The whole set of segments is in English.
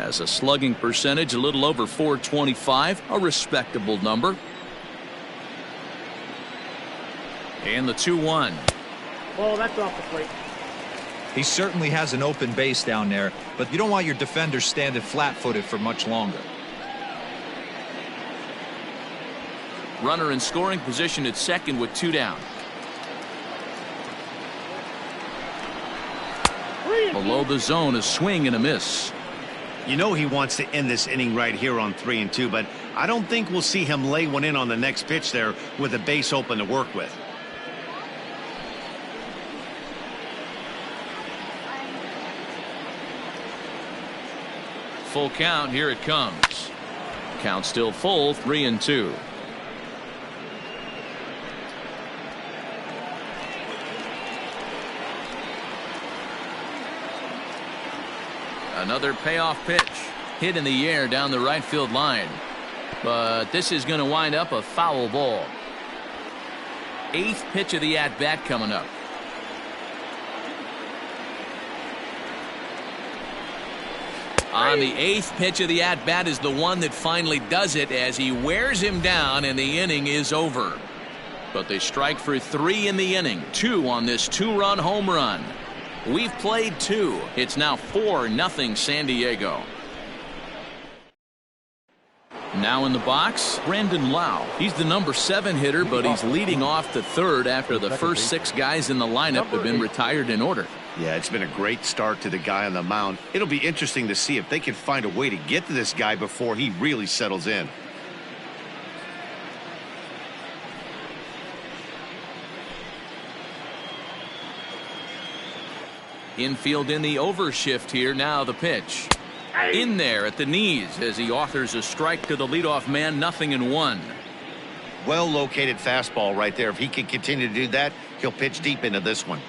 has a slugging percentage a little over .425, a respectable number. And the 2-1. Oh, that's off the plate. He certainly has an open base down there, but you don't want your defenders standing flat-footed for much longer. Runner in scoring position at second with 2 down. Below the zone, a swing and a miss. You know he wants to end this inning right here on 3-2, but I don't think we'll see him lay one in on the next pitch there with a base open to work with. Full count, here it comes. Count still full, 3-2. Another payoff pitch. Hit in the air down the right field line. But this is going to wind up a foul ball. 8th pitch of the at-bat coming up. On the 8th pitch of the at-bat is the one that finally does it as he wears him down and the inning is over. But they strike for 3 in the inning. 2 on this 2-run home run. We've played 2. It's now 4-0 San Diego. Now in the box, Brandon Lowe. He's the number 7 hitter, but he's leading off the 3rd after the first 6 guys in the lineup have been retired in order. Yeah, it's been a great start to the guy on the mound. It'll be interesting to see if they can find a way to get to this guy before he really settles in. Infield in the overshift here. Now the pitch. In there at the knees as he offers a strike to the leadoff man. 0-1. Well located fastball right there. If he can continue to do that, he'll pitch deep into this one.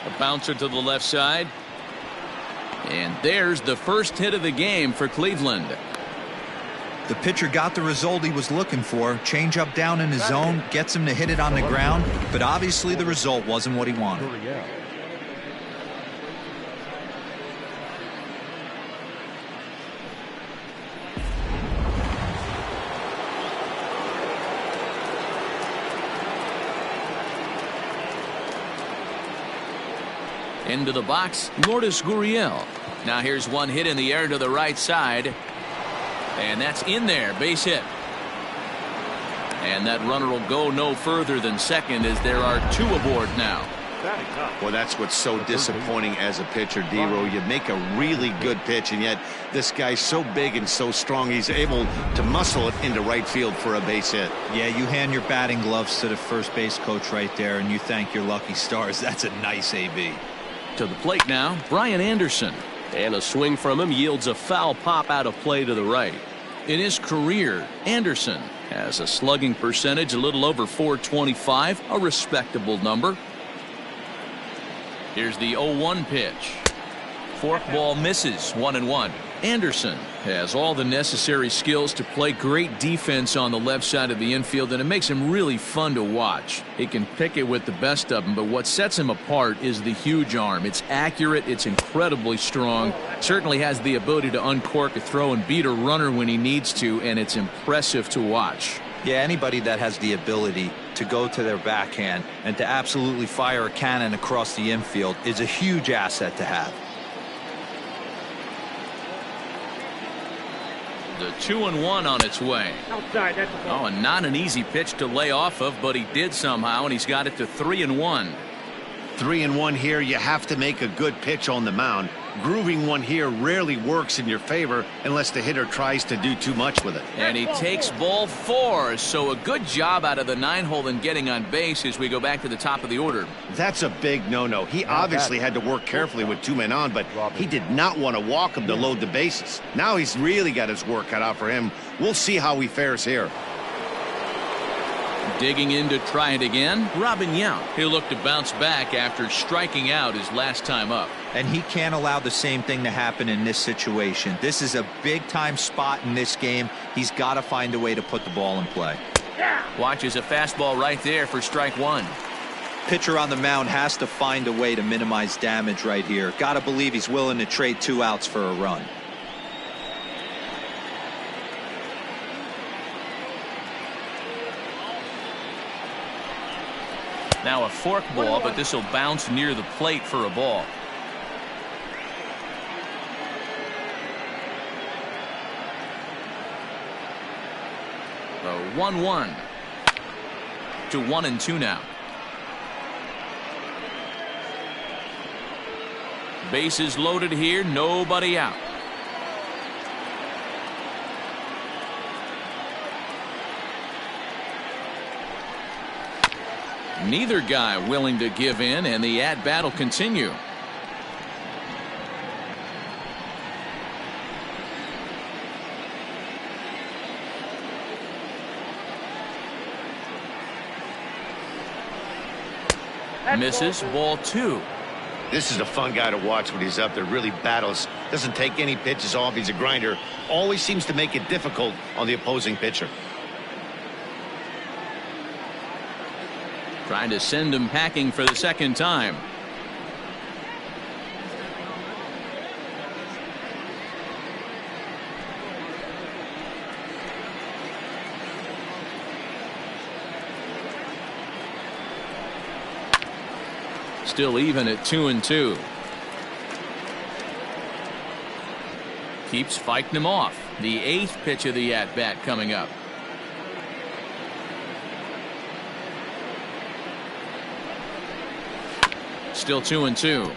A bouncer to the left side. And there's the first hit of the game for Cleveland. The pitcher got the result he was looking for. Change up down in his zone, gets him to hit it on the ground, but obviously the result wasn't what he wanted. Into the box, Lourdes Gurriel. Now here's one hit in the air to the right side. And that's in there, base hit. And that runner will go no further than second as there are 2 aboard now. Well, that's what's so disappointing as a pitcher, D-Row. You make a really good pitch, and yet this guy's so big and so strong, he's able to muscle it into right field for a base hit. Yeah, you hand your batting gloves to the first base coach right there, and you thank your lucky stars. That's a nice AB. To the plate now, Brian Anderson. And a swing from him yields a foul pop out of play to the right. In his career, Anderson has a slugging percentage a little over .425, a respectable number. Here's the 0-1 pitch. Forkball misses, 1-1. Anderson has all the necessary skills to play great defense on the left side of the infield, and it makes him really fun to watch. He can pick it with the best of them, but what sets him apart is the huge arm. It's accurate, it's incredibly strong, certainly has the ability to uncork a throw and beat a runner when he needs to, and it's impressive to watch. Yeah, anybody that has the ability to go to their backhand and to absolutely fire a cannon across the infield is a huge asset to have. The 2-1 on its way. Outside, that's a ball. Oh, and not an easy pitch to lay off of, but he did somehow, and he's got it to 3-1. 3-1 here. You have to make a good pitch on the mound. Grooving one here rarely works in your favor unless the hitter tries to do too much with it. And he takes ball 4, so a good job out of the 9-hole in getting on base as we go back to the top of the order. That's a big no-no. He obviously had to work carefully with 2 men on, but he did not want to walk him to load the bases. Now he's really got his work cut out for him. We'll see how he fares here. Digging in to try it again, Robin Yount. He'll look to bounce back after striking out his last time up. And he can't allow the same thing to happen in this situation. This is a big-time spot in this game. He's got to find a way to put the ball in play. Watches a fastball right there for strike 1. Pitcher on the mound has to find a way to minimize damage right here. Got to believe he's willing to trade 2 outs for a run. Now a fork ball, but this will bounce near the plate for a ball. The 1-1 to 1-2 now. Bases loaded here, nobody out. Neither guy willing to give in, and the at-bat will continue. Misses, ball 2. This is a fun guy to watch when he's up there. Really battles. Doesn't take any pitches off. He's a grinder. Always seems to make it difficult on the opposing pitcher. Trying to send him packing for the second time. Still even at 2-2. Keeps fighting him off. The 8th pitch of the at-bat coming up. Still 2-2.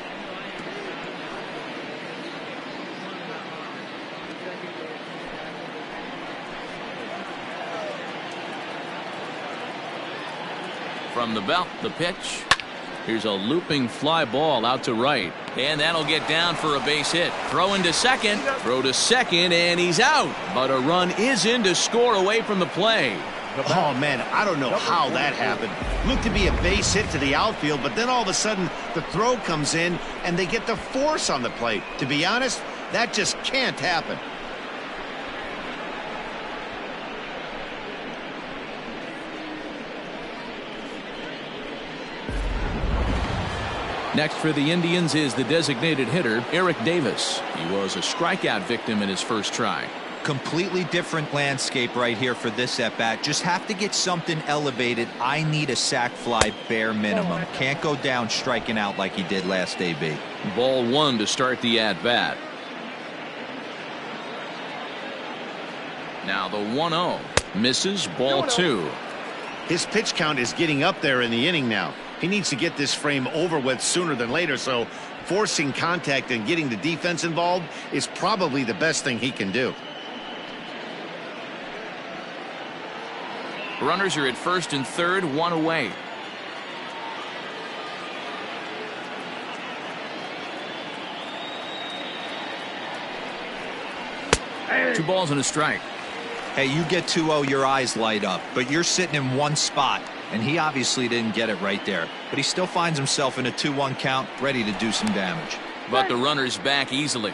From the belt, the pitch. Here's a looping fly ball out to right. And that'll get down for a base hit. Throw into second. Throw to second, and he's out. But a run is in to score away from the play. Oh, man, I don't know how that happened. Looked to be a base hit to the outfield, but then all of a sudden the throw comes in and they get the force on the plate. To be honest, that just can't happen. Next for the Indians is the designated hitter, Eric Davis. He was a strikeout victim in his first try. Completely different landscape right here for this at-bat. Just have to get something elevated. I need a sac fly bare minimum. Can't go down striking out like he did last AB. Ball 1 to start the at-bat. Now the 1-0. Misses, ball 2. His pitch count is getting up there in the inning now. He needs to get this frame over with sooner than later, so forcing contact and getting the defense involved is probably the best thing he can do. Runners are at first and third, 1 away. Hey. 2 balls and a strike. Hey, you get 2-0, your eyes light up, but you're sitting in one spot, and he obviously didn't get it right there. But he still finds himself in a 2-1 count, ready to do some damage. But the runner's back easily.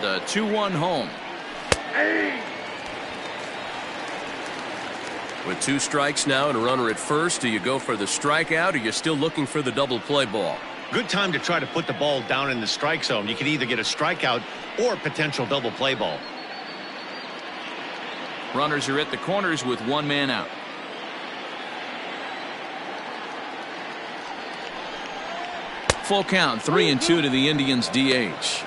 The 2-1 home. Hey. With 2 strikes now and a runner at first, do you go for the strikeout or you're still looking for the double play ball? Good time to try to put the ball down in the strike zone. You can either get a strikeout or potential double play ball. Runners are at the corners with 1 man out. Full count, 3-2 to the Indians DH.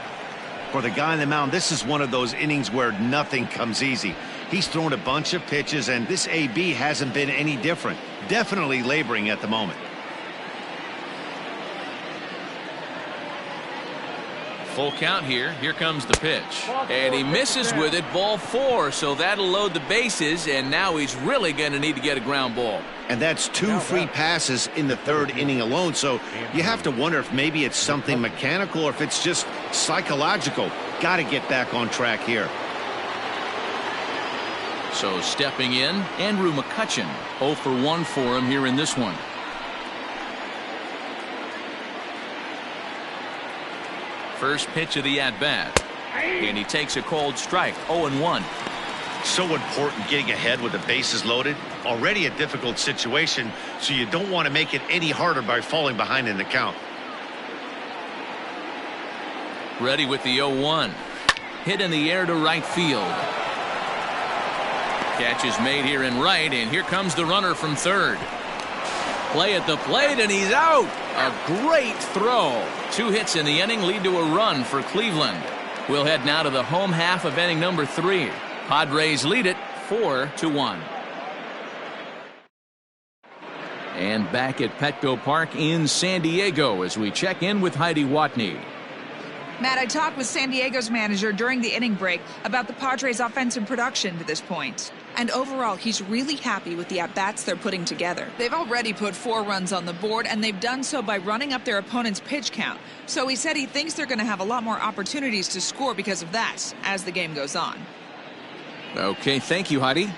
For the guy on the mound, this is one of those innings where nothing comes easy. He's thrown a bunch of pitches, and this AB hasn't been any different. Definitely laboring at the moment. Full count here. Here comes the pitch. And he misses with it, ball 4, so that'll load the bases, and now he's really going to need to get a ground ball. And that's 2 free passes in the 3rd inning alone, so you have to wonder if maybe it's something mechanical or if it's just psychological. Got to get back on track here. So stepping in, Andrew McCutchen. 0 for 1 for him here in this one. First pitch of the at-bat. And he takes a cold strike. 0-1. So important getting ahead with the bases loaded. Already a difficult situation, so you don't want to make it any harder by falling behind in the count. Ready with the 0-1. Hit in the air to right field. Catch is made here in right, and here comes the runner from third. Play at the plate, and he's out. A great throw. 2 hits in the inning lead to a run for Cleveland. We'll head now to the home half of inning number 3. Padres lead it 4-1. And back at Petco Park in San Diego as we check in with Heidi Watney. Matt, I talked with San Diego's manager during the inning break about the Padres' offensive production to this point. And overall, he's really happy with the at-bats they're putting together. They've already put 4 runs on the board, and they've done so by running up their opponent's pitch count. So he said he thinks they're going to have a lot more opportunities to score because of that as the game goes on. Okay, thank you, Heidi.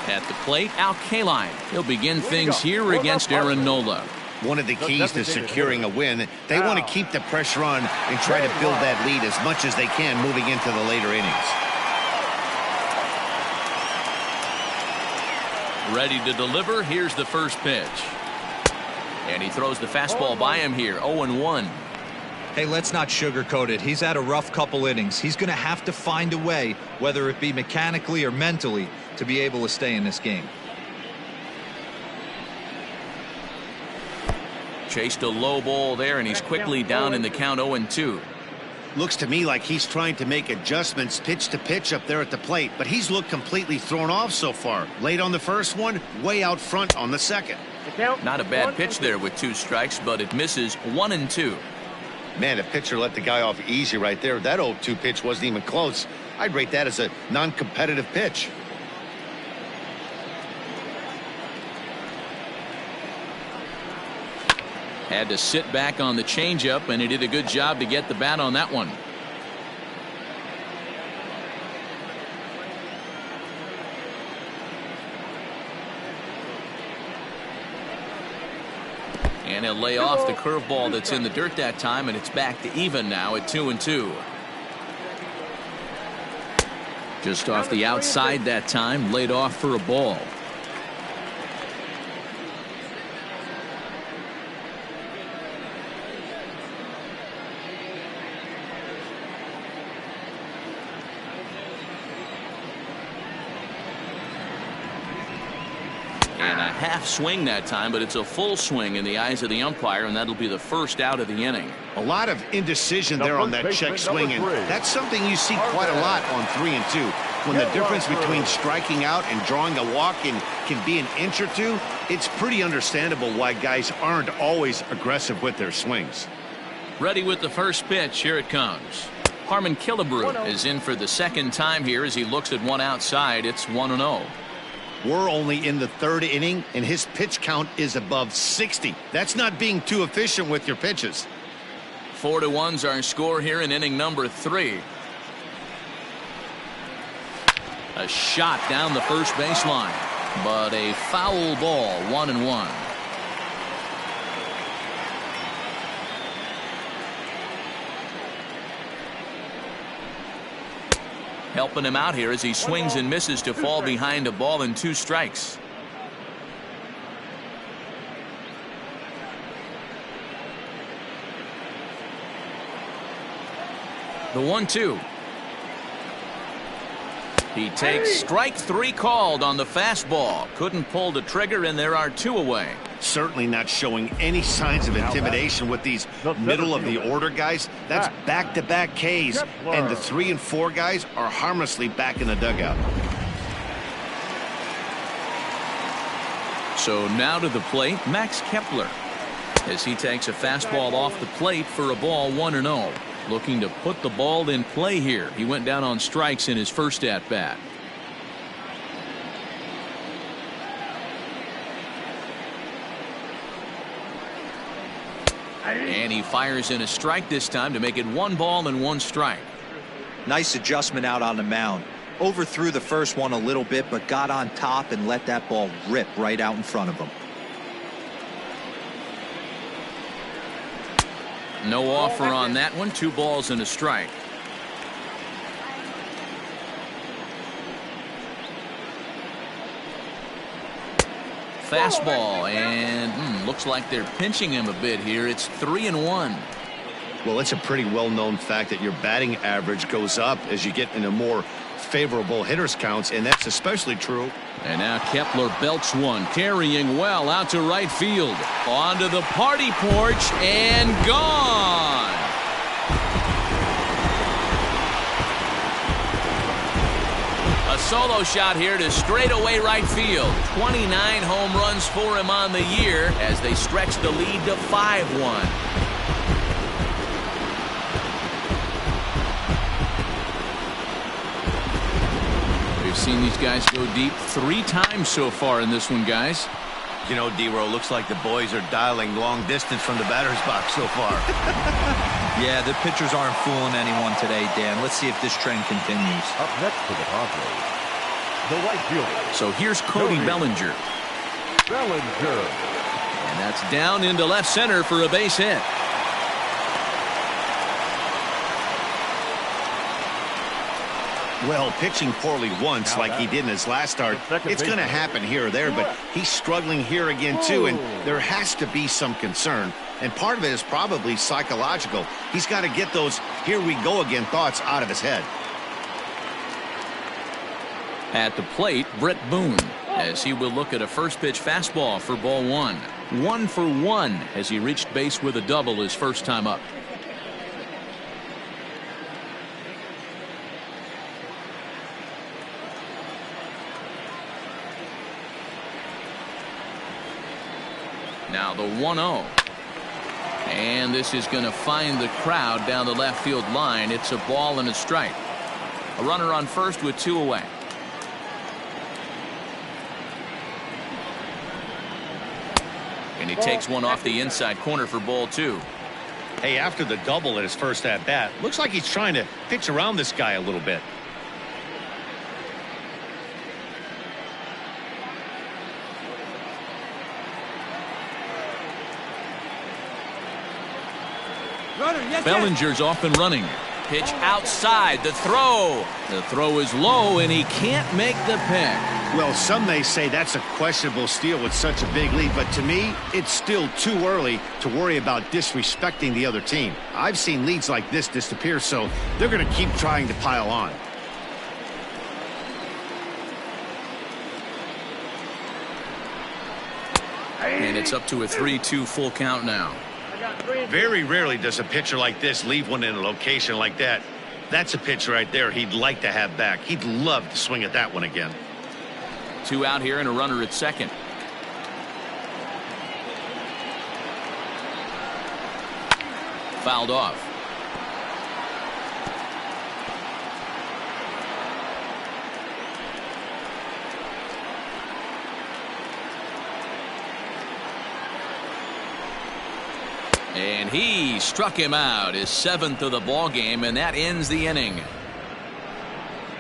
At the plate, Al Kaline. He'll begin things here against Aaron Nola. One of the keys to securing a win, they want to keep the pressure on and try to build that lead as much as they can moving into the later innings. Ready to deliver. Here's the first pitch. And he throws the fastball by him here. 0-1. Hey, let's not sugarcoat it. He's had a rough couple innings. He's going to have to find a way, whether it be mechanically or mentally, to be able to stay in this game. Chased a low ball there, and he's quickly down in the count. 0-2. Looks to me like he's trying to make adjustments pitch to pitch up there at the plate, but he's looked completely thrown off so far. Late on the first one, way out front on the second. Not a bad pitch there with 2 strikes, but it misses. 1-2. Man, the pitcher let the guy off easy right there. That 0-2 pitch wasn't even close. I'd rate that as a non-competitive pitch. Had to sit back on the changeup, and he did a good job to get the bat on that one. And he'll lay off the curveball that's in the dirt that time, and it's back to even now at 2-2. Just off the outside that time, laid off for a ball. Half swing that time, but it's a full swing in the eyes of the umpire, and that'll be the first out of the inning. A lot of indecision there on that check swing, and that's something you see quite a lot on 3 and 2. When the difference between striking out and drawing a walk can be an inch or 2, it's pretty understandable why guys aren't always aggressive with their swings. Ready with the first pitch. Here it comes. Harmon Killebrew is in for the second time here as he looks at one outside. It's 1-0. We're only in the 3rd inning, and his pitch count is above 60. That's not being too efficient with your pitches. 4-1's our score here in inning number 3. A shot down the first baseline, but a foul ball. 1-1. Helping him out here as he swings and misses to fall behind a ball and 2 strikes. The 1-2. He takes strike 3 called on the fastball. Couldn't pull the trigger, and there are 2 away. Certainly not showing any signs of intimidation with these middle of the order guys. That's back-to-back Ks, and the 3 and 4 guys are harmlessly back in the dugout. So now to the plate, Max Kepler, as he takes a fastball off the plate for a ball. 1-0. Looking to put the ball in play here. He went down on strikes in his first at-bat. And he fires in a strike this time to make it 1 ball and 1 strike. Nice adjustment out on the mound. Overthrew the first one a little bit, but got on top and let that ball rip right out in front of him. No offer on that one. 2 balls and a strike. Fastball, and looks like they're pinching him a bit here. It's 3-1. Well, it's a pretty well-known fact that your batting average goes up as you get into more favorable hitters counts, and that's especially true. And now Kepler belts one, carrying well out to right field. Onto the party porch and gone. A solo shot here to straightaway right field. 29 home runs for him on the year as they stretch the lead to 5-1. We've seen these guys go deep 3 times so far in this one, guys. You know, D-Row, looks like the boys are dialing long distance from the batter's box so far. Yeah, the pitchers aren't fooling anyone today, Dan. Let's see if this trend continues. Up next for the Padres, the right fielder. So here's Cody Bellinger. Bellinger. And that's down into left center for a base hit. Well, pitching poorly once like he did in his last start, it's going to happen here or there, but he's struggling here again too, and there has to be some concern. And part of it is probably psychological. He's got to get those here we go again thoughts out of his head. At the plate, Brett Boone, as he will look at a first pitch fastball for ball 1. 1 for 1 as he reached base with a double his first time up. Now the 1-0. And this is going to find the crowd down the left field line. It's a ball and a strike. A runner on first with 2 away. And he takes one off the inside corner for ball 2. Hey, after the double at his first at-bat, looks like he's trying to pitch around this guy a little bit. Bellinger's off and running. Pitch outside. The throw. The throw is low, and he can't make the pick. Well, some may say that's a questionable steal with such a big lead, but to me, it's still too early to worry about disrespecting the other team. I've seen leads like this disappear, so they're going to keep trying to pile on. And it's up to a 3-2 full count now. Very rarely does a pitcher like this leave one in a location like that. That's a pitch right there he'd like to have back. He'd love to swing at that one again. 2 out here and a runner at second. Fouled off. And he struck him out, his 7th of the ball game, and that ends the inning.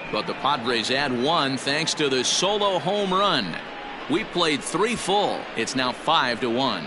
But the Padres add 1 thanks to the solo home run. We played 3 full. It's now 5-1.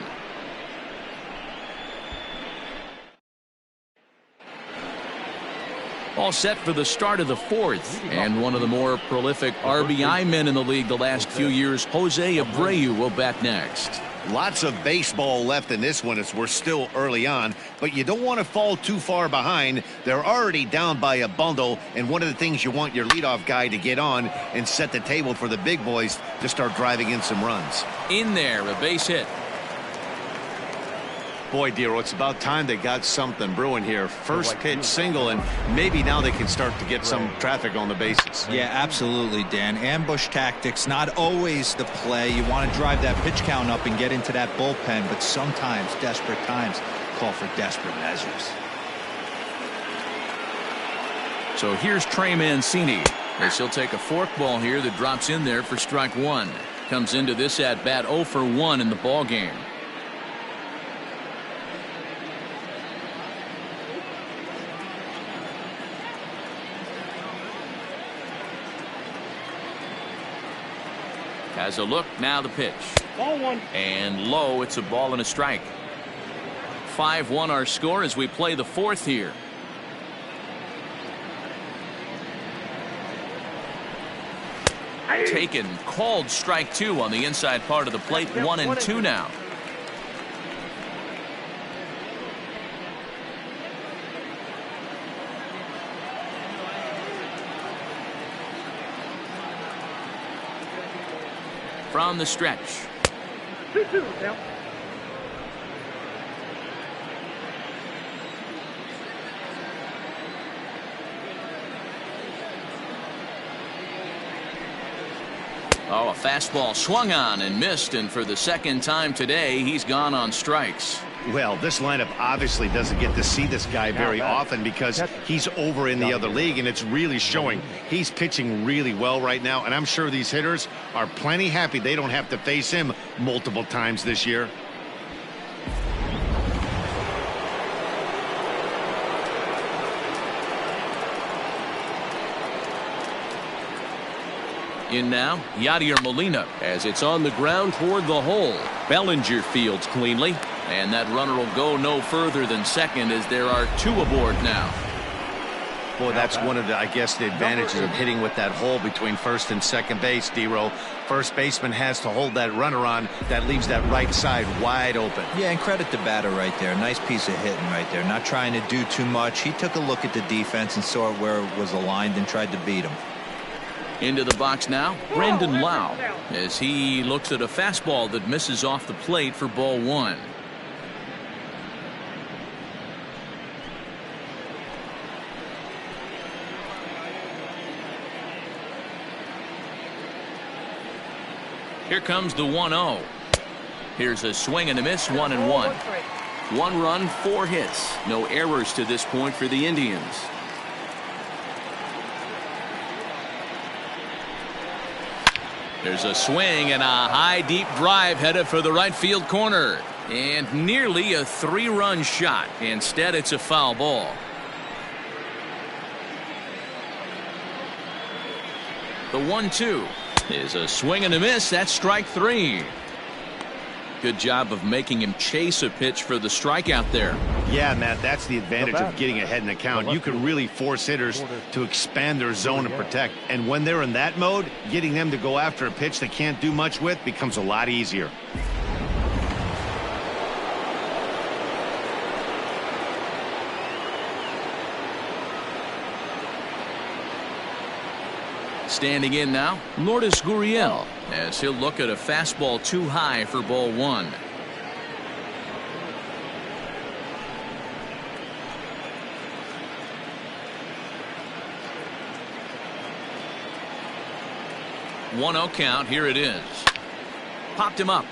All set for the start of the 4th, and one of the more prolific RBI men in the league the last few years, Jose Abreu, will bat next. Lots of baseball left in this one as we're still early on, but you don't want to fall too far behind. They're already down by a bundle, and one of the things you want your leadoff guy to get on and set the table for the big boys to start driving in some runs. In there, a base hit. Boy, Dero, it's about time they got something brewing here. First pitch single, and maybe now they can start to get some traffic on the bases. Yeah, absolutely, Dan. Ambush tactics, not always the play. You want to drive that pitch count up and get into that bullpen, but sometimes desperate times call for desperate measures. So here's Trey Mancini, as he'll take a forkball here that drops in there for strike 1. Comes into this at bat 0 for 1 in the ball game. Has a look, now the pitch. Ball 1. And low, it's a ball and a strike. 5-1 our score as we play the fourth here. Taken, called strike 2 on the inside part of the plate. 1-2 now. From the stretch. 2-2 now. Oh, a fastball swung on and missed, and for the second time today, he's gone on strikes. Well, this lineup obviously doesn't get to see this guy very often because he's over in the other league, and it's really showing. He's pitching really well right now, and I'm sure these hitters are plenty happy they don't have to face him multiple times this year. In now, Yadier Molina, as it's on the ground toward the hole. Bellinger fields cleanly, and that runner will go no further than second as there are 2 aboard now. Boy, that's one of the, I guess, the advantages of hitting with that hole between first and second base, D-Row. First baseman has to hold that runner on. That leaves that right side wide open. Yeah, and credit the batter right there. Nice piece of hitting right there. Not trying to do too much. He took a look at the defense and saw where it was aligned and tried to beat him. Into the box now, Brandon Lau, as he looks at a fastball that misses off the plate for ball 1. Here comes the 1-0. Here's a swing and a miss, 1-1. 1 run, 4 hits. No errors to this point for the Indians. There's a swing and a high deep drive headed for the right field corner, and nearly a 3-run shot. Instead, it's a foul ball. The 1-2 is a swing and a miss. That's strike 3. Good job of making him chase a pitch for the strikeout there. Yeah, Matt, that's the advantage of getting ahead in the count. You can really force hitters to expand their zone and protect. And when they're in that mode, getting them to go after a pitch they can't do much with becomes a lot easier. Standing in now, Lourdes Gurriel, as he'll look at a fastball too high for ball 1. One 0 count. Here it is. Popped him up.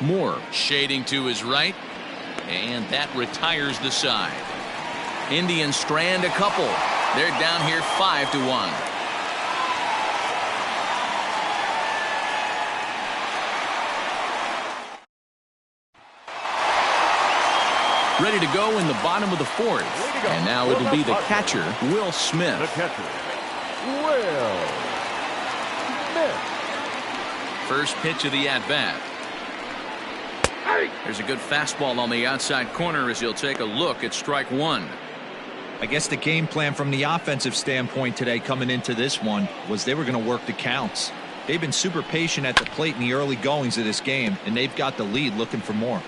Moore shading to his right, and that retires the side. Indians strand a couple. They're down here 5-1. Ready to go in the bottom of the 4th. And now it'll be the catcher, Will Smith. The catcher, Will Smith. First pitch of the at-bat. There's a good fastball on the outside corner as he'll take a look at strike 1. I guess the game plan from the offensive standpoint today coming into this one was they were going to work the counts. They've been super patient at the plate in the early goings of this game, and they've got the lead looking for more.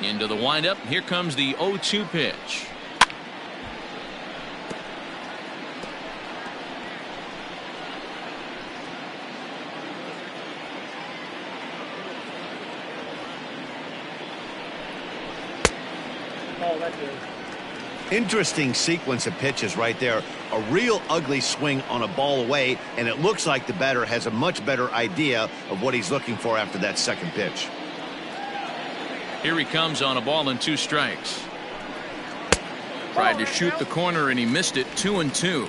Into the windup. Here comes the 0-2 pitch. Oh, that's good. Interesting sequence of pitches right there. A real ugly swing on a ball away, and it looks like the batter has a much better idea of what he's looking for after that second pitch. Here he comes on a ball and 2 strikes. Tried to shoot the corner and he missed it. 2-2.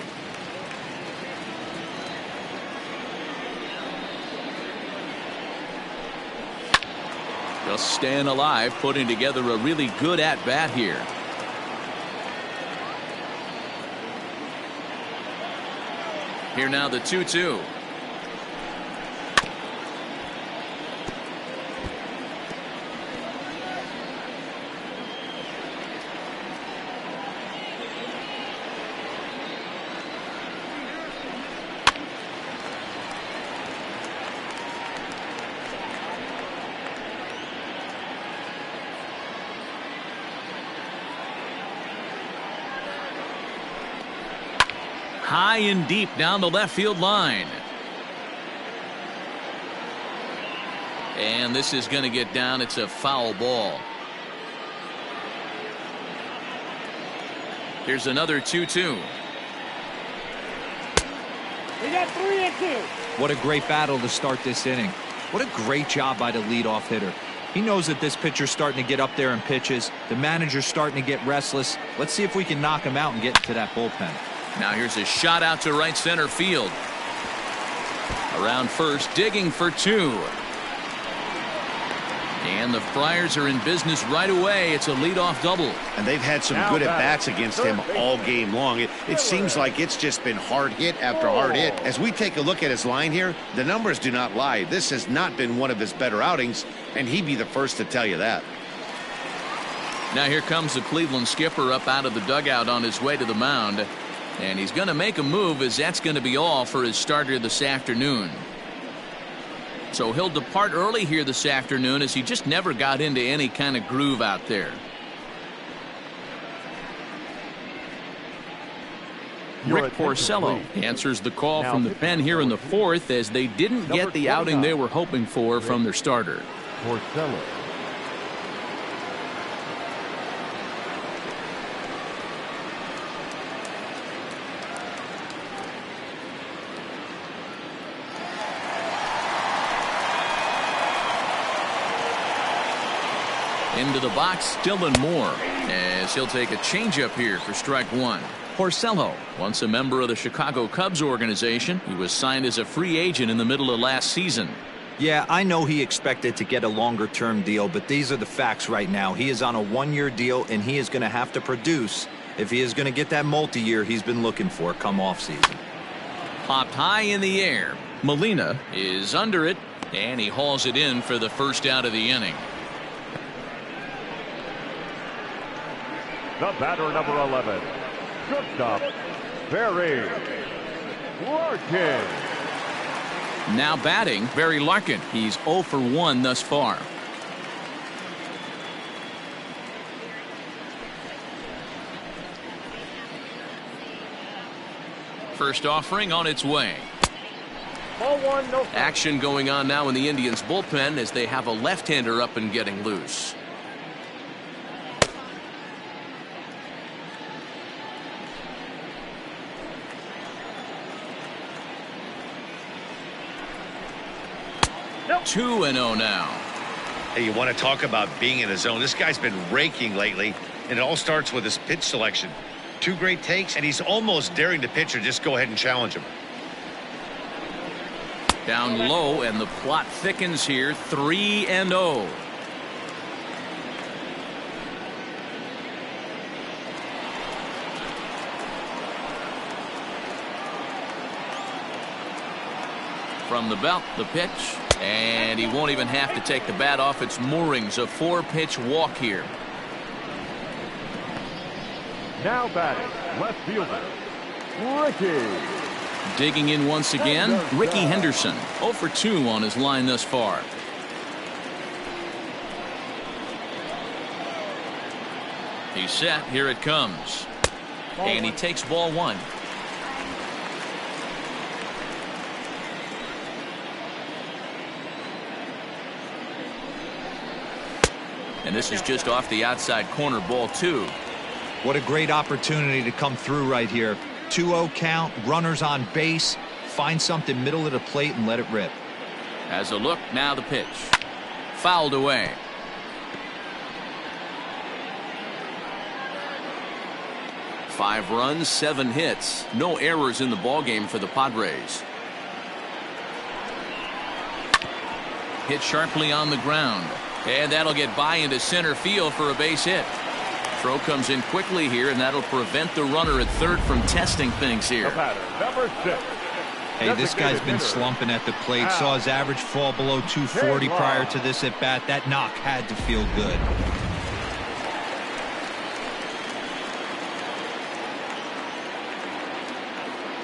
Just staying alive, putting together a really good at-bat here. Here now the 2-2. high and deep down the left field line. And this is going to get down. It's a foul ball. Here's another 2-2. We got 3-2. What a great battle to start this inning. What a great job by the leadoff hitter. He knows that this pitcher's starting to get up there in pitches. The manager's starting to get restless. Let's see if we can knock him out and get into that bullpen. Now here's a shot out to right center field. Around first, digging for 2. And the Friars are in business right away. It's a leadoff double. And they've had some good at-bats against him all game long. It seems like it's just been hard hit after hard hit. As we take a look at his line here, the numbers do not lie. This has not been one of his better outings, and he'd be the first to tell you that. Now here comes the Cleveland skipper up out of the dugout on his way to the mound. And he's going to make a move, as that's going to be all for his starter this afternoon. So he'll depart early here this afternoon, as he just never got into any kind of groove out there. Rick Porcello answers the call from the pen here in the 4th, as they didn't get the outing they were hoping for from their starter. Porcello. Into the box, Dylan Moore, as he'll take a changeup here for strike 1. Porcello, once a member of the Chicago Cubs organization, he was signed as a free agent in the middle of last season. Yeah, I know he expected to get a longer-term deal, but these are the facts right now. He is on a one-year deal, and he is going to have to produce if he is going to get that multi-year he's been looking for come off-season. Popped high in the air. Molina is under it, and he hauls it in for the first out of the inning. The batter, number 11, shortstop, Barry Larkin. Now batting, Barry Larkin. He's 0 for 1 thus far. First offering on its way. Ball 1, no. Action going on now in the Indians bullpen, as they have a left-hander up and getting loose. Nope. 2-0 now. Hey, you want to talk about being in the zone? This guy's been raking lately, and it all starts with his pitch selection. 2 great takes, and he's almost daring the pitcher just go ahead and challenge him. Down low, and the plot thickens here. 3-0. From the belt, the pitch, and he won't even have to take the bat off its moorings. A 4-pitch walk here. Now batting, left fielder, Ricky. Digging in once again, Ricky Henderson. 0 for 2 on his line thus far. He's set. Here it comes. And he takes ball 1. And this is just off the outside corner, ball 2. What a great opportunity to come through right here. 2-0 count, runners on base. Find something middle of the plate and let it rip. As a look, now the pitch. Fouled away. Five runs, 7 hits. No errors in the ballgame for the Padres. Hit sharply on the ground. And that'll get by into center field for a base hit. Throw comes in quickly here, and that'll prevent the runner at third from testing things here. The batter, number 6. Hey, this guy's been slumping at the plate. Saw his average fall below 240 prior to this at bat. That knock had to feel good.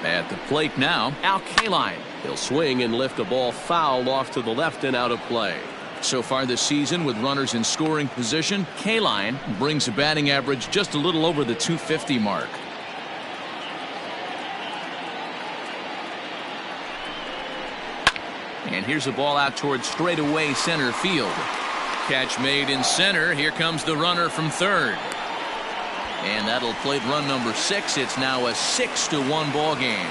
At the plate now, Al Kaline. He'll swing and lift a ball foul off to the left and out of play. So far this season, with runners in scoring position, Kaline brings a batting average just a little over the 250 mark. And here's a ball out towards straightaway center field. Catch made in center. Here comes the runner from third. And that'll plate run number 6. It's now a 6-1 ball game.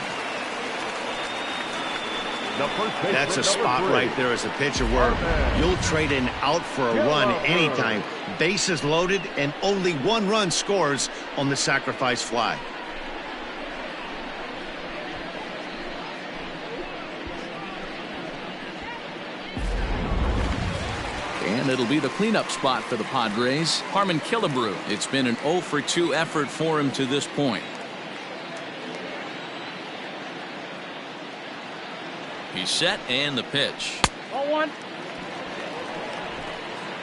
That's a spot right there as a pitcher where you'll trade an out for a run anytime. Bases loaded and only 1 run scores on the sacrifice fly. And it'll be the cleanup spot for the Padres. Harmon Killebrew. It's been an 0-for-2 effort for him to this point. He's set and the pitch. 0-1.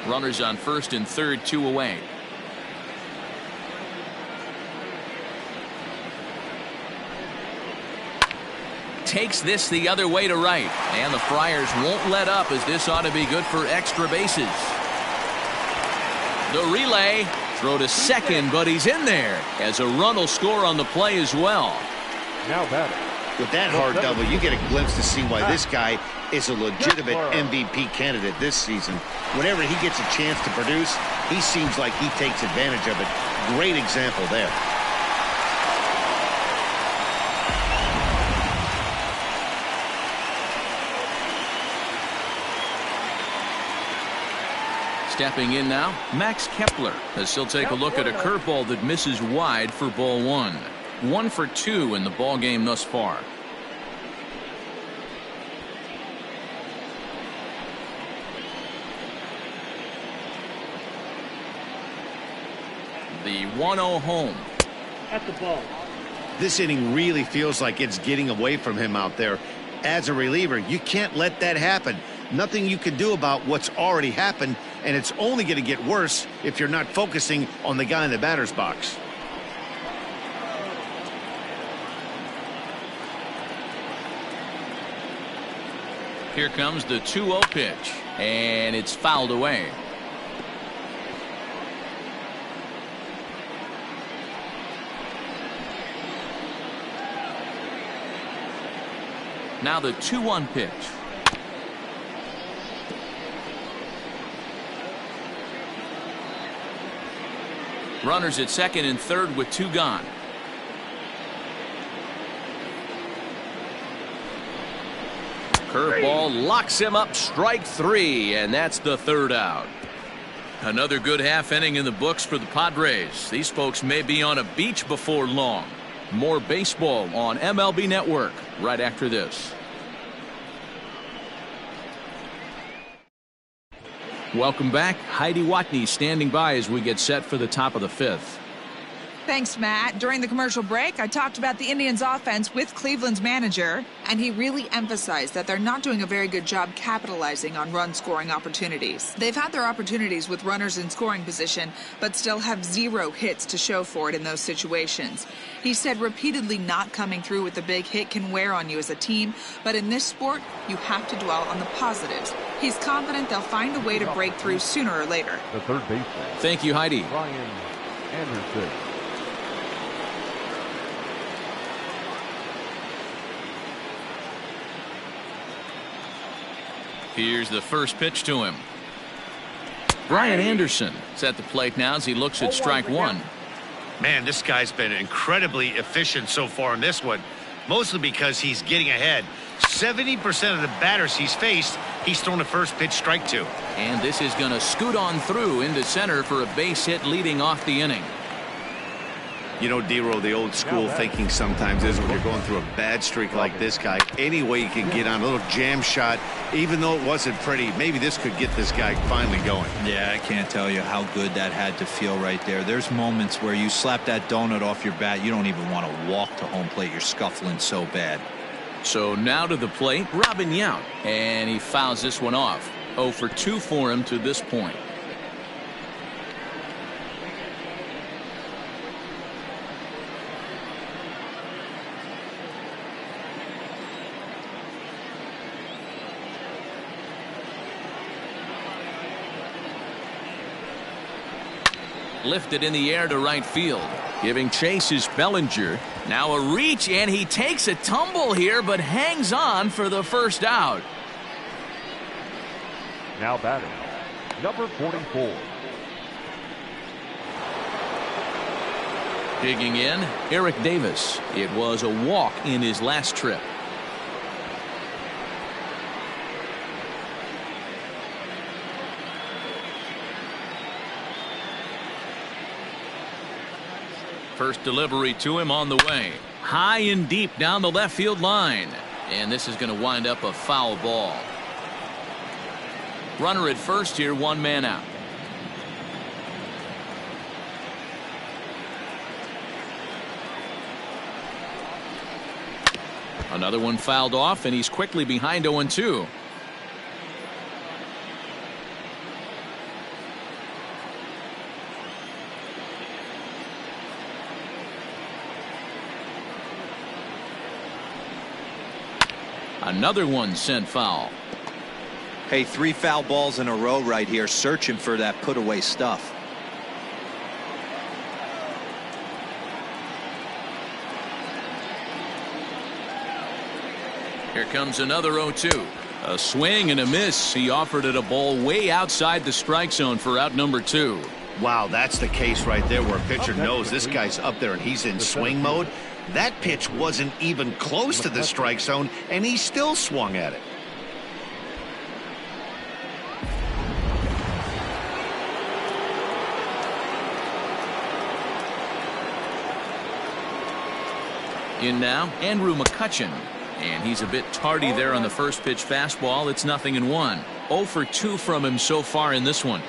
Runners on first and third, 2 away. Takes this the other way to right. And the Friars won't let up, as this ought to be good for extra bases. The relay. Throw to second, but he's in there, as a run will score on the play as well. Now batting. With that hard double, you get a glimpse to see why this guy is a legitimate MVP candidate this season. Whenever he gets a chance to produce, he seems like he takes advantage of it. Great example there. Stepping in now, Max Kepler, as he'll take a look at a curveball that misses wide for ball 1. 1 for 2 in the ball game thus far. The 1-0 home. At the ball. This inning really feels like it's getting away from him out there. As a reliever, you can't let that happen. Nothing you can do about what's already happened, and it's only going to get worse if you're not focusing on the guy in the batter's box. Here comes the 2-0 pitch, and it's fouled away. Now the 2-1 pitch. Runners at second and third with 2 gone. Curveball locks him up, strike 3, and that's the 3rd out. Another good half inning in the books for the Padres. These folks may be on a beach before long. More baseball on MLB Network right after this. Welcome back. Heidi Watney standing by as we get set for the top of the 5th. Thanks, Matt. During the commercial break, I talked about the Indians' offense with Cleveland's manager, and he really emphasized that they're not doing a very good job capitalizing on run-scoring opportunities. They've had their opportunities with runners in scoring position, but still have 0 hits to show for it in those situations. He said repeatedly not coming through with a big hit can wear on you as a team, but in this sport, you have to dwell on the positives. He's confident they'll find a way to break through sooner or later. The third baseman. Thank you, Heidi. Brian Anderson. Here's the first pitch to him. Brian Anderson is at the plate now as he looks at strike 1. Man, this guy's been incredibly efficient so far in this one, mostly because he's getting ahead. 70% of the batters he's faced, he's thrown a first pitch strike to. And this is going to scoot on through into center for a base hit leading off the inning. You know, D-Roll, the old school thinking sometimes is when you're going through a bad streak like this guy, any way you can get on a little jam shot, even though it wasn't pretty, maybe this could get this guy finally going. Yeah, I can't tell you how good that had to feel right there. There's moments where you slap that donut off your bat, you don't even want to walk to home plate. You're scuffling so bad. So now to the plate, Robin Yount, and he fouls this one off. 0 for 2 for him to this point. Lifted in the air to right field. Giving chase is Bellinger. Now a reach, and he takes a tumble here, but hangs on for the first out. Now batting, number 44. Digging in, Eric Davis. It was a walk in his last trip. First delivery to him on the way. High and deep down the left field line. And this is going to wind up a foul ball. Runner at first here, one man out. Another one fouled off, and he's quickly behind 0-2. Another one sent foul. Hey, 3 foul balls in a row right here, searching for that put away stuff. Here comes another 0-2. A swing and a miss. He offered it a ball way outside the strike zone for out number 2. Wow, that's the case right there where a pitcher knows this guy's up there and he's in swing mode. That pitch wasn't even close to the strike zone, and he still swung at it. In now, Andrew McCutchen. And he's a bit tardy there on the first pitch fastball. It's 0-1. 0 for 2 from him so far in this one.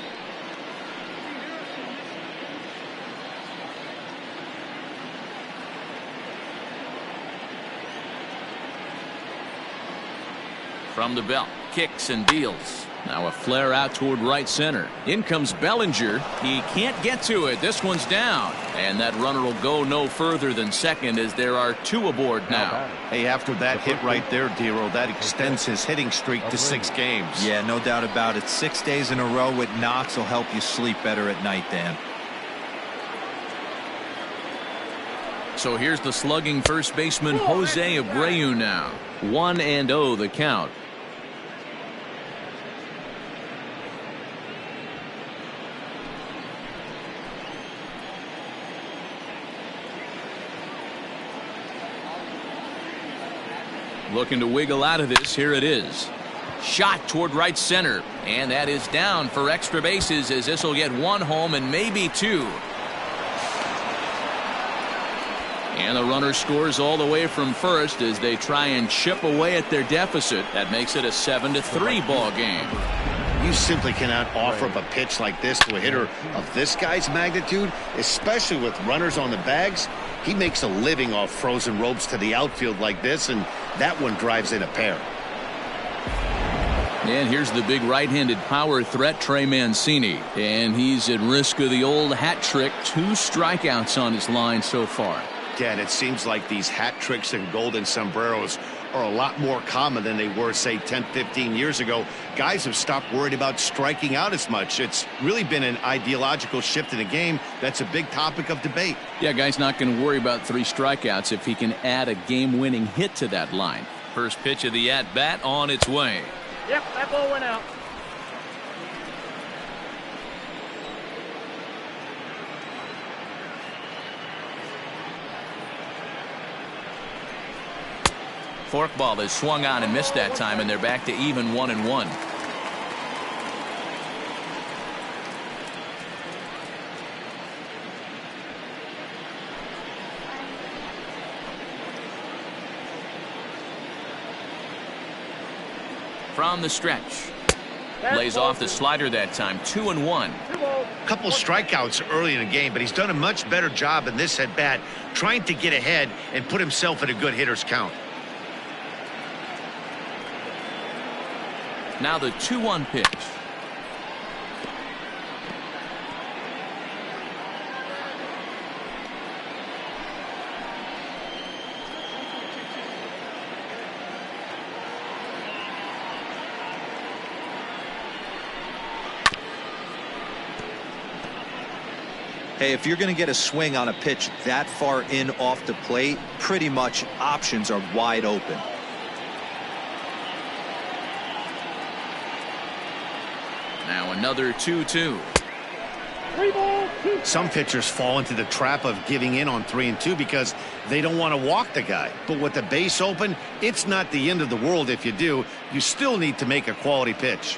From the belt, kicks and deals. Now a flare out toward right center. In comes Bellinger. He can't get to it. This one's down. And that runner will go no further than second as there are 2 aboard now. Hey, after that hit right there, Dero, that extends his hitting streak to 6 games. Yeah, no doubt about it. 6 days in a row with knocks will help you sleep better at night, Dan. So here's the slugging first baseman Jose Abreu now. 1-0 the count. Looking to wiggle out of this. Here it is. Shot toward right center. And that is down for extra bases as this will get 1 home and maybe 2. And the runner scores all the way from first as they try and chip away at their deficit. That makes it a 7-3 ball game. You simply cannot offer up a pitch like this to a hitter of this guy's magnitude, especially with runners on the bags. He makes a living off frozen ropes to the outfield like this, and that one drives in a pair. And here's the big right-handed power threat, Trey Mancini. And he's at risk of the old hat trick. 2 strikeouts on his line so far. Dan, it seems like these hat tricks and golden sombreros are a lot more common than they were, say, 10, 15 years ago. Guys have stopped worried about striking out as much. It's really been an ideological shift in the game. That's a big topic of debate. Yeah, guy's not going to worry about 3 strikeouts if he can add a game-winning hit to that line. First pitch of the at-bat on its way. Yep, that ball went out. Forkball is swung on and missed that time, and they're back to even 1-1. From the stretch. Lays off the slider that time. 2-1. Couple strikeouts early in the game, but he's done a much better job in this at bat trying to get ahead and put himself in a good hitter's count. Now the 2-1 pitch. Hey, if you're going to get a swing on a pitch that far in off the plate, pretty much options are wide open. Now another 2-2. 3-2. Some pitchers fall into the trap of giving in on 3 and 2 because they don't want to walk the guy. But with the base open, it's not the end of the world if you do. You still need to make a quality pitch.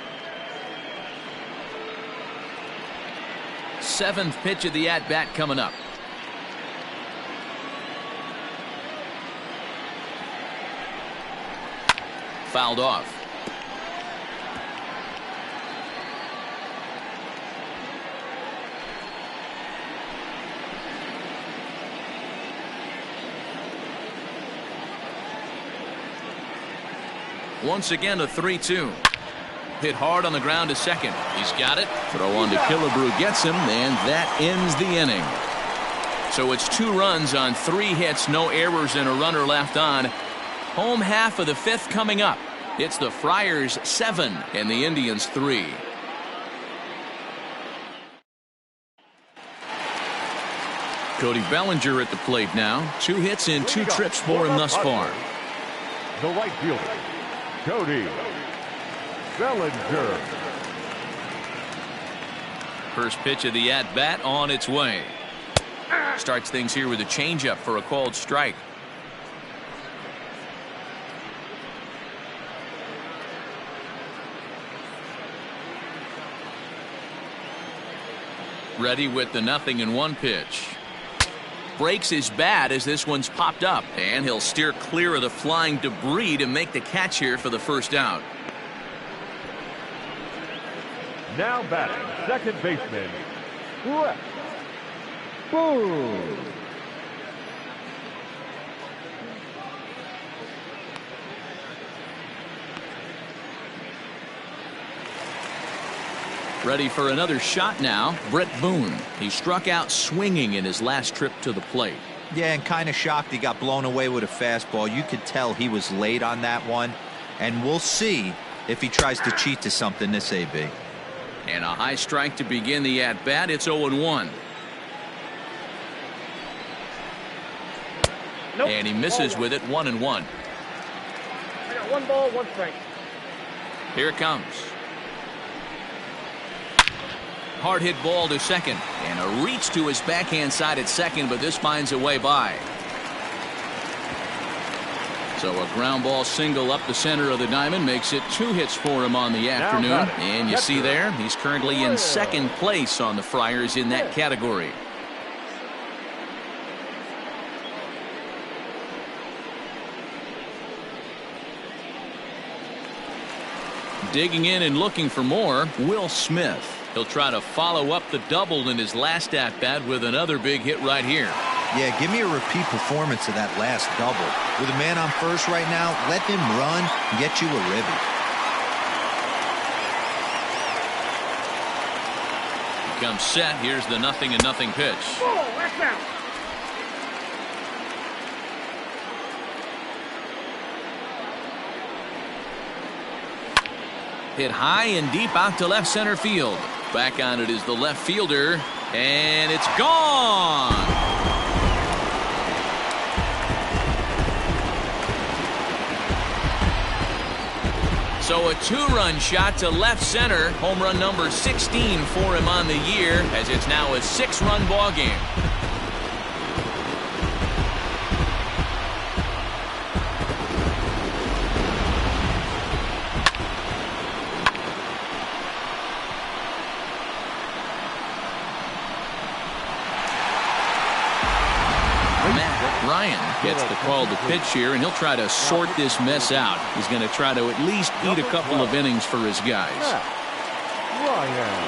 7th pitch of the at-bat coming up. Fouled off. Once again, a 3-2. Hit hard on the ground to second. He's got it. Throw on to Killebrew gets him, and that ends the inning. So it's 2 runs on 3 hits, no errors, and a runner left on. Home half of the 5th coming up. It's the Friars 7 and the Indians 3. Cody Bellinger at the plate now. 2 hits and 2 trips for him thus far. The right fielder, Cody Bellinger. First pitch of the at-bat on its way. Starts things here with a changeup for a called strike. Ready with the 0-1 pitch. Breaks his bat as this one's popped up, and he'll steer clear of the flying debris to make the catch here for the first out. Now batting, second baseman, Brett Boone. Ready for another shot now, Brett Boone. He struck out swinging in his last trip to the plate. Yeah, and kind of shocked he got blown away with a fastball. You could tell he was late on that one, and we'll see if he tries to cheat to something this AB. And a high strike to begin the at-bat. It's 0-1. Nope. And he misses with it, 1-1. I got 1 ball, 1 strike. Here it comes. Hard hit ball to second, and a reach to his backhand side at second, but this finds a way by. So a ground ball single up the center of the diamond makes it 2 hits for him on the afternoon. And you see there, he's currently in second place on the Friars in that category. Digging in and looking for more, Will Smith. He'll try to follow up the double in his last at-bat with another big hit right here. Yeah, give me a repeat performance of that last double. With a man on first right now, let him run and get you a ribby. He comes set. Here's the 0-0 pitch. Oh, that's out. Hit high and deep out to left center field. Back on it is the left fielder, and it's gone. So a 2-run shot to left center. Home run number 16 for him on the year, as it's now a 6-run ball game. Gets the call to pitch here, and he'll try to sort this mess out. He's going to try to at least eat a couple of innings for his guys. Ryan.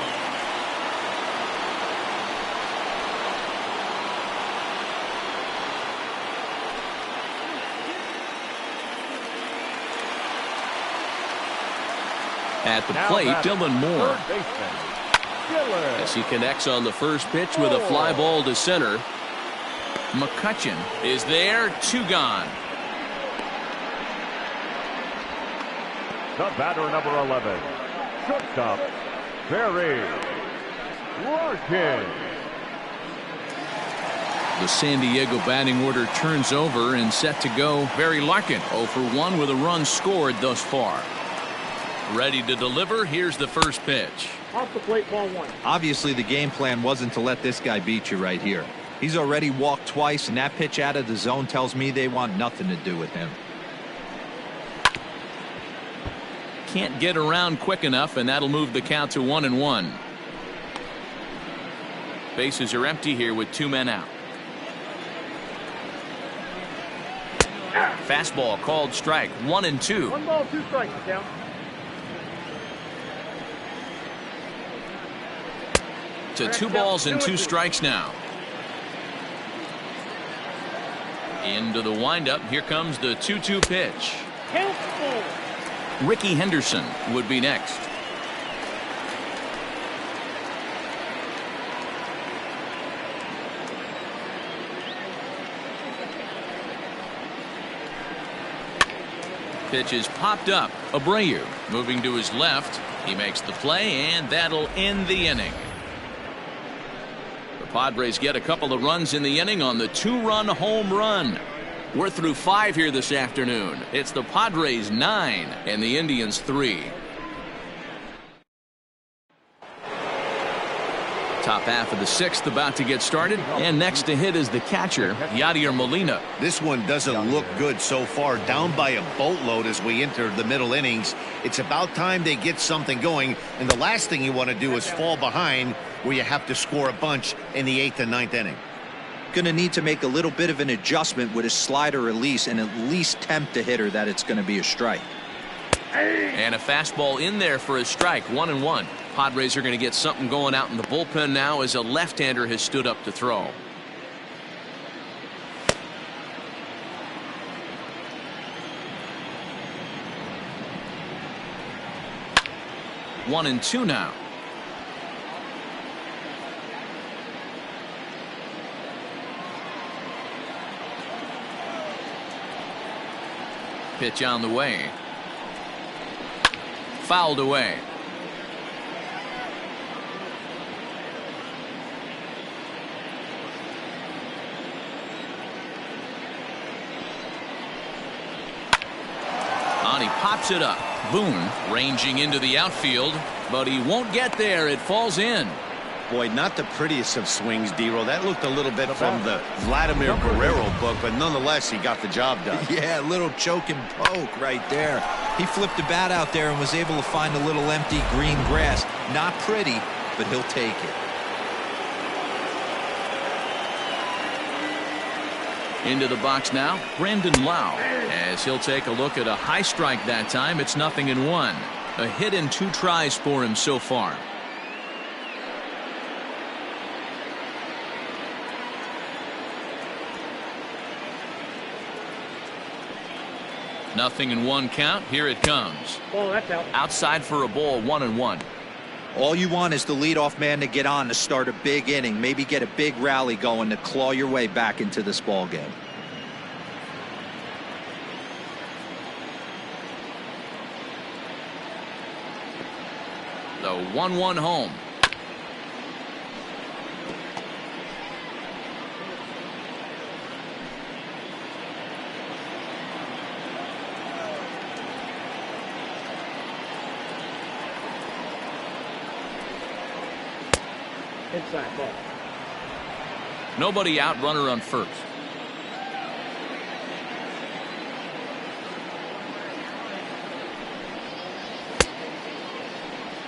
At the plate, Dylan Moore. As he connects on the first pitch with a fly ball to center. McCutchen is there, 2 gone. The batter, number 11, shortstop, Barry Larkin. The San Diego batting order turns over and set to go. Barry Larkin 0 for 1 with a run scored thus far. Ready to deliver. Here's the first pitch. Off the plate, ball 1. Obviously, the game plan wasn't to let this guy beat you right here. He's already walked twice, and that pitch out of the zone tells me they want nothing to do with him. Can't get around quick enough, and that'll move the count to 1-1. Bases are empty here with 2 men out. Fastball called strike. 1-2. 1 ball, 2 strikes. Down. To 2 balls and 2 strikes now. Into the windup. Here comes the 2-2 pitch. Count ball. Ricky Henderson would be next. Pitch is popped up. Abreu moving to his left. He makes the play, and that'll end the inning. The Padres get a couple of runs in the inning on the 2-run home run. We're through 5 here this afternoon. It's the Padres 9 and the Indians 3. Top half of the 6th about to get started, and next to hit is the catcher, Yadier Molina. This one doesn't look good so far. Down by a boatload as we enter the middle innings. It's about time they get something going, and the last thing you want to do is fall behind where you have to score a bunch in the 8th and 9th inning. Going to need to make a little bit of an adjustment with his slider release and at least tempt the hitter that it's going to be a strike. And a fastball in there for a strike. 1-1. Padres are going to get something going out in the bullpen now as a left-hander has stood up to throw. One and two now. Pitch on the way. Fouled away. He pops it up. Boone ranging into the outfield, but he won't get there. It falls in. Boy, not the prettiest of swings, D-Roll. That looked a little bit from the Vladimir Guerrero book, but nonetheless, he got the job done. Yeah, a little choke and poke right there. He flipped the bat out there and was able to find a little empty green grass. Not pretty, but he'll take it. Into the box now, Brandon Lau, as he'll take a look at a high strike that time. It's 0-1. A hit and 2 tries for him so far. Nothing in 1 count. Here it comes. Oh, that's out. Outside for a ball. 1-1. All you want is the leadoff man to get on to start a big inning, maybe get a big rally going to claw your way back into this ball game. The 1-1 home. Inside ball. Nobody out, runner on first.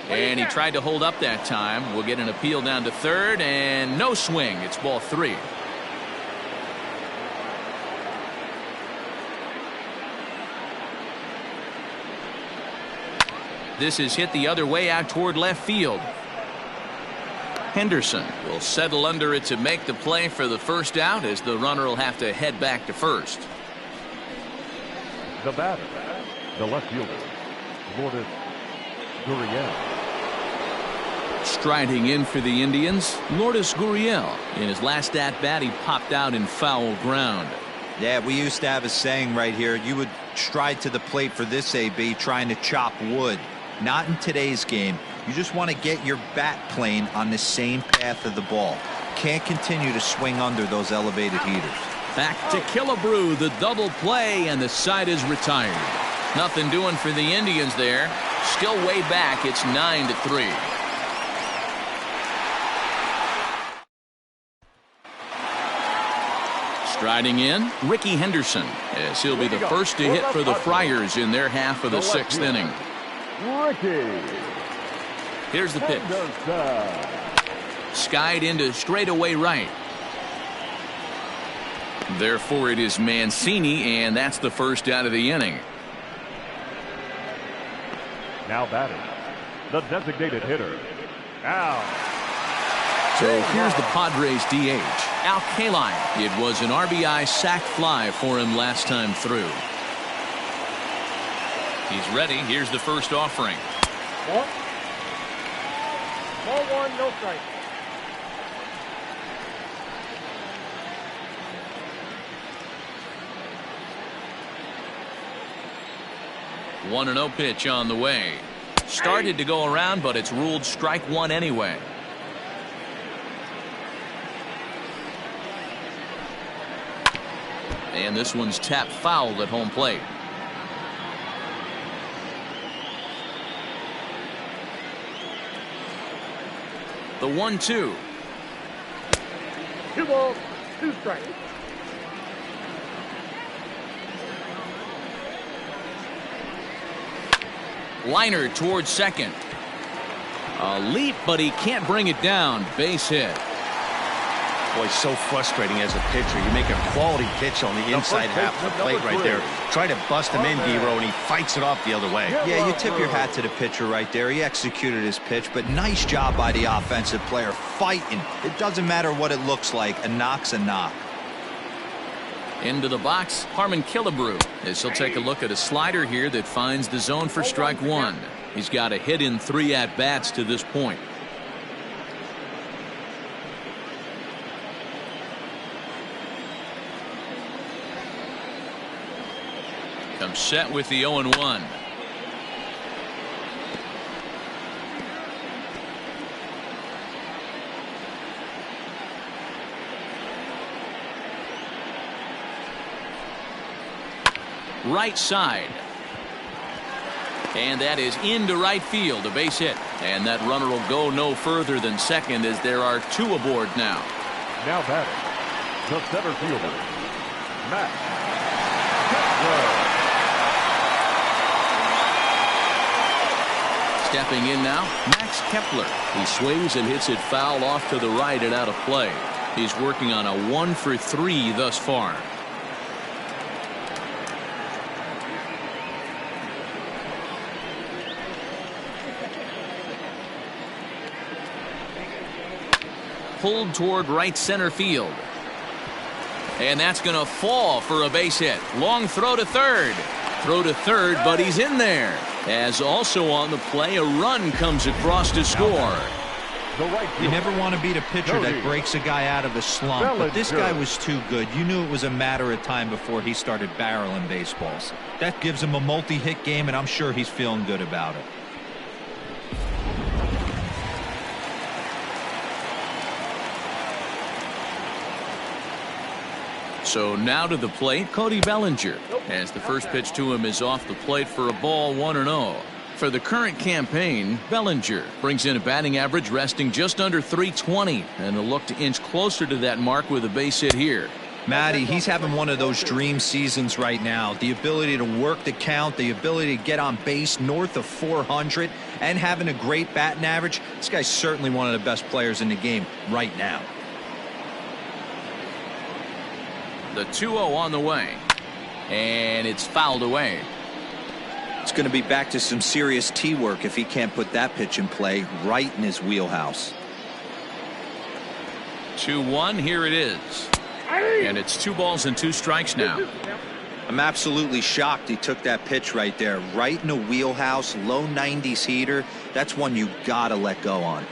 And he tried to hold up that time. We'll get an appeal down to third, and no swing. It's ball 3. This is hit the other way out toward left field. Henderson will settle under it to make the play for the first out, as the runner will have to head back to first. The batter, the left fielder, Lourdes Gurriel. Striding in for the Indians, Lourdes Gurriel. In his last at-bat, he popped out in foul ground. Yeah, we used to have a saying right here. You would stride to the plate for this AB, trying to chop wood. Not in today's game. You just want to get your bat plane on the same path of the ball. Can't continue to swing under those elevated heaters. Back to Killebrew, the double play, and the side is retired. Nothing doing for the Indians there. Still way back. It's 9-3. Striding in, Ricky Henderson, as he'll be the first to hit for the Friars in their half of the sixth inning. Ricky. Here's the pitch. Skied into straightaway right. Therefore, it is Mancini, and that's the first out of the inning. Now batting, the designated hitter, Al. So here's the Padres DH, Al Kaline. It was an RBI sac fly for him last time through. He's ready. Here's the first offering. Ball 1, no strike. One 1-0 pitch on the way. Started to go around, but it's ruled strike one anyway. And this one's tapped foul at home plate. The 1-2. 2 balls, 2 strikes. Liner towards second. A leap, but he can't bring it down. Base hit. Boy, so frustrating as a pitcher. You make a quality pitch on the inside half of the plate right there. Try to bust him in, Dero, and he fights it off the other way. Yeah, you tip your hat to the pitcher right there. He executed his pitch, but nice job by the offensive player fighting. It doesn't matter what it looks like. A knock's a knock. Into the box, Harmon Killebrew, as he'll take a look at a slider here that finds the zone for strike one. He's got a hit in 3 at-bats to this point. Comes set with the 0-1. Right side. And that is into right field, a base hit. And that runner will go no further than second as there are 2 aboard now. Now batting, the center fielder, Matt. Stepping in now, Max Kepler. He swings and hits it foul off to the right and out of play. He's working on a 1 for 3 thus far. Pulled toward right center field. And that's going to fall for a base hit. Long throw to third. Throw to third, but he's in there. As also on the play, a run comes across to score. You never want to beat a pitcher that breaks a guy out of a slump, but this guy was too good. You knew it was a matter of time before he started barreling baseballs. That gives him a multi-hit game, and I'm sure he's feeling good about it. So now to the plate, Cody Bellinger, as the first pitch to him is off the plate for a ball 1-0. For the current campaign, Bellinger brings in a batting average resting just under .320, and a look to inch closer to that mark with a base hit here. Matty, he's having one of those dream seasons right now. The ability to work the count, the ability to get on base north of 400, and having a great batting average. This guy's certainly one of the best players in the game right now. The 2-0 on the way, and it's fouled away. It's going to be back to some serious tee work if he can't put that pitch in play right in his wheelhouse. 2-1, here it is. And it's 2 balls and 2 strikes now. I'm absolutely shocked he took that pitch right there. Right in the wheelhouse, low 90s heater. That's one you got to let go on.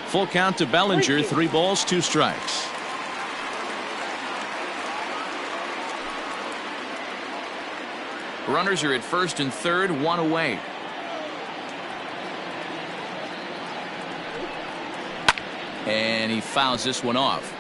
Full count to Bellinger, 3 balls, 2 strikes. Runners are at first and third, 1 away. And he fouls this one off.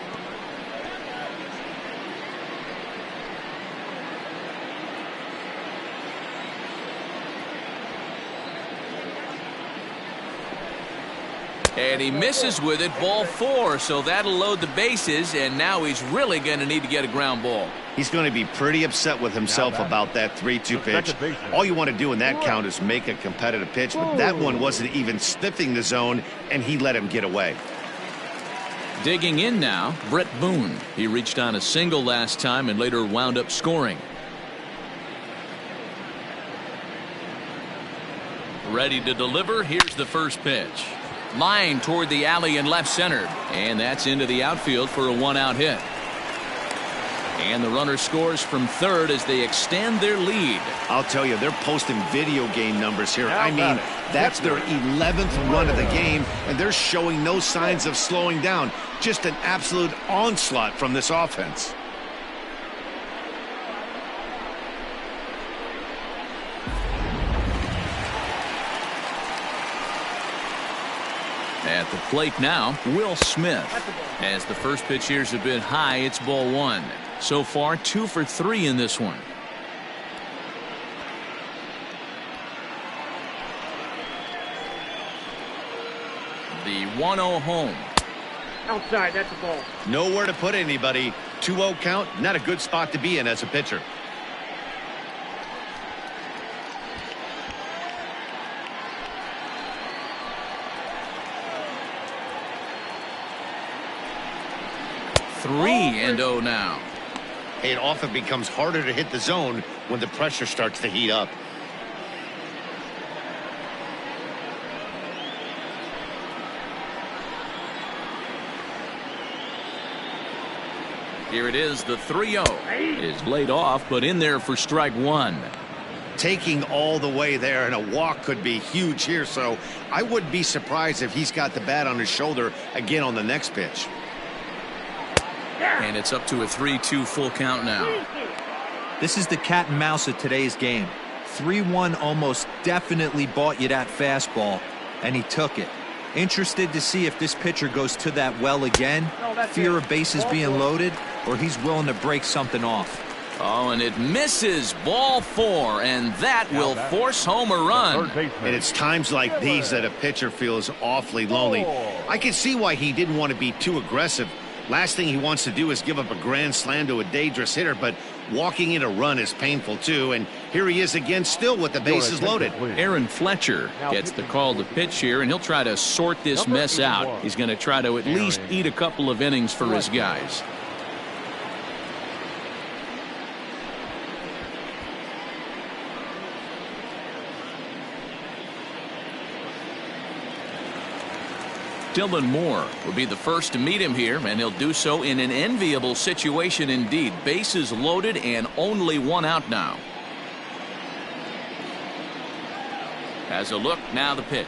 And he misses with it, ball 4, so that'll load the bases, and now he's really going to need to get a ground ball. He's going to be pretty upset with himself about that 3-2 pitch. All you want to do in that count is make a competitive pitch, but that one wasn't even sniffing the zone, and he let him get away. Digging in now, Brett Boone. He reached on a single last time and later wound up scoring. Ready to deliver. Here's the first pitch. Line toward the alley and left center. And that's into the outfield for a 1-out hit. And the runner scores from third as they extend their lead. I'll tell you, they're posting video game numbers here. I mean, that's their 11th run of the game, and they're showing no signs of slowing down. Just an absolute onslaught from this offense. At the plate now, Will Smith. As the first pitch here's a bit high, it's ball 1. So far, 2 for 3 in this one. The 1-0 home. Outside, that's a ball. Nowhere to put anybody. 2-0 count, not a good spot to be in as a pitcher. Three and 0 now. It often becomes harder to hit the zone when the pressure starts to heat up. Here it is, the 3-0 is laid off, but in there for strike 1. Taking all the way there, and a walk could be huge here, so I wouldn't be surprised if he's got the bat on his shoulder again on the next pitch. And it's up to a 3-2 full count now. This is the cat and mouse of today's game. 3-1 almost definitely bought you that fastball, and he took it. Interested to see if this pitcher goes to that well again, fear of bases being loaded, or he's willing to break something off. Oh, and it misses, ball 4, and that will force home a run. And it's times like these that a pitcher feels awfully lonely. I can see why he didn't want to be too aggressive. Last thing he wants to do is give up a grand slam to a dangerous hitter, but walking in a run is painful too, and here he is again still with the bases loaded. Aaron Fletcher gets the call to pitch here, and he'll try to sort this mess out. He's going to try to at least eat a couple of innings for his guys. Dylan Moore will be the first to meet him here, and he'll do so in an enviable situation indeed. Bases loaded and only 1 out now. As a look, now the pitch.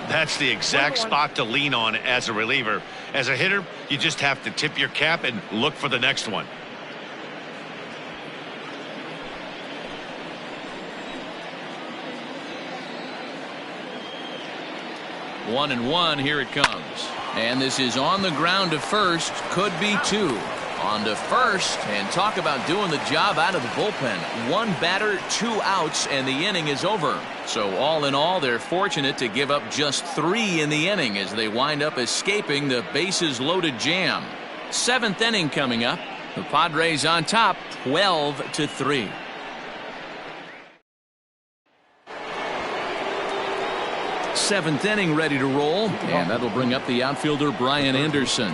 That's the exact spot to lean on as a reliever. As a hitter, you just have to tip your cap and look for the next one. One and 1, here it comes. And this is on the ground to first, could be 2. On to first, and talk about doing the job out of the bullpen. 1 batter, 2 outs, and the inning is over. So all in all, they're fortunate to give up just 3 in the inning as they wind up escaping the bases loaded jam. 7th inning coming up. The Padres on top, 12-3. Seventh inning ready to roll, and that'll bring up the outfielder Brian Anderson.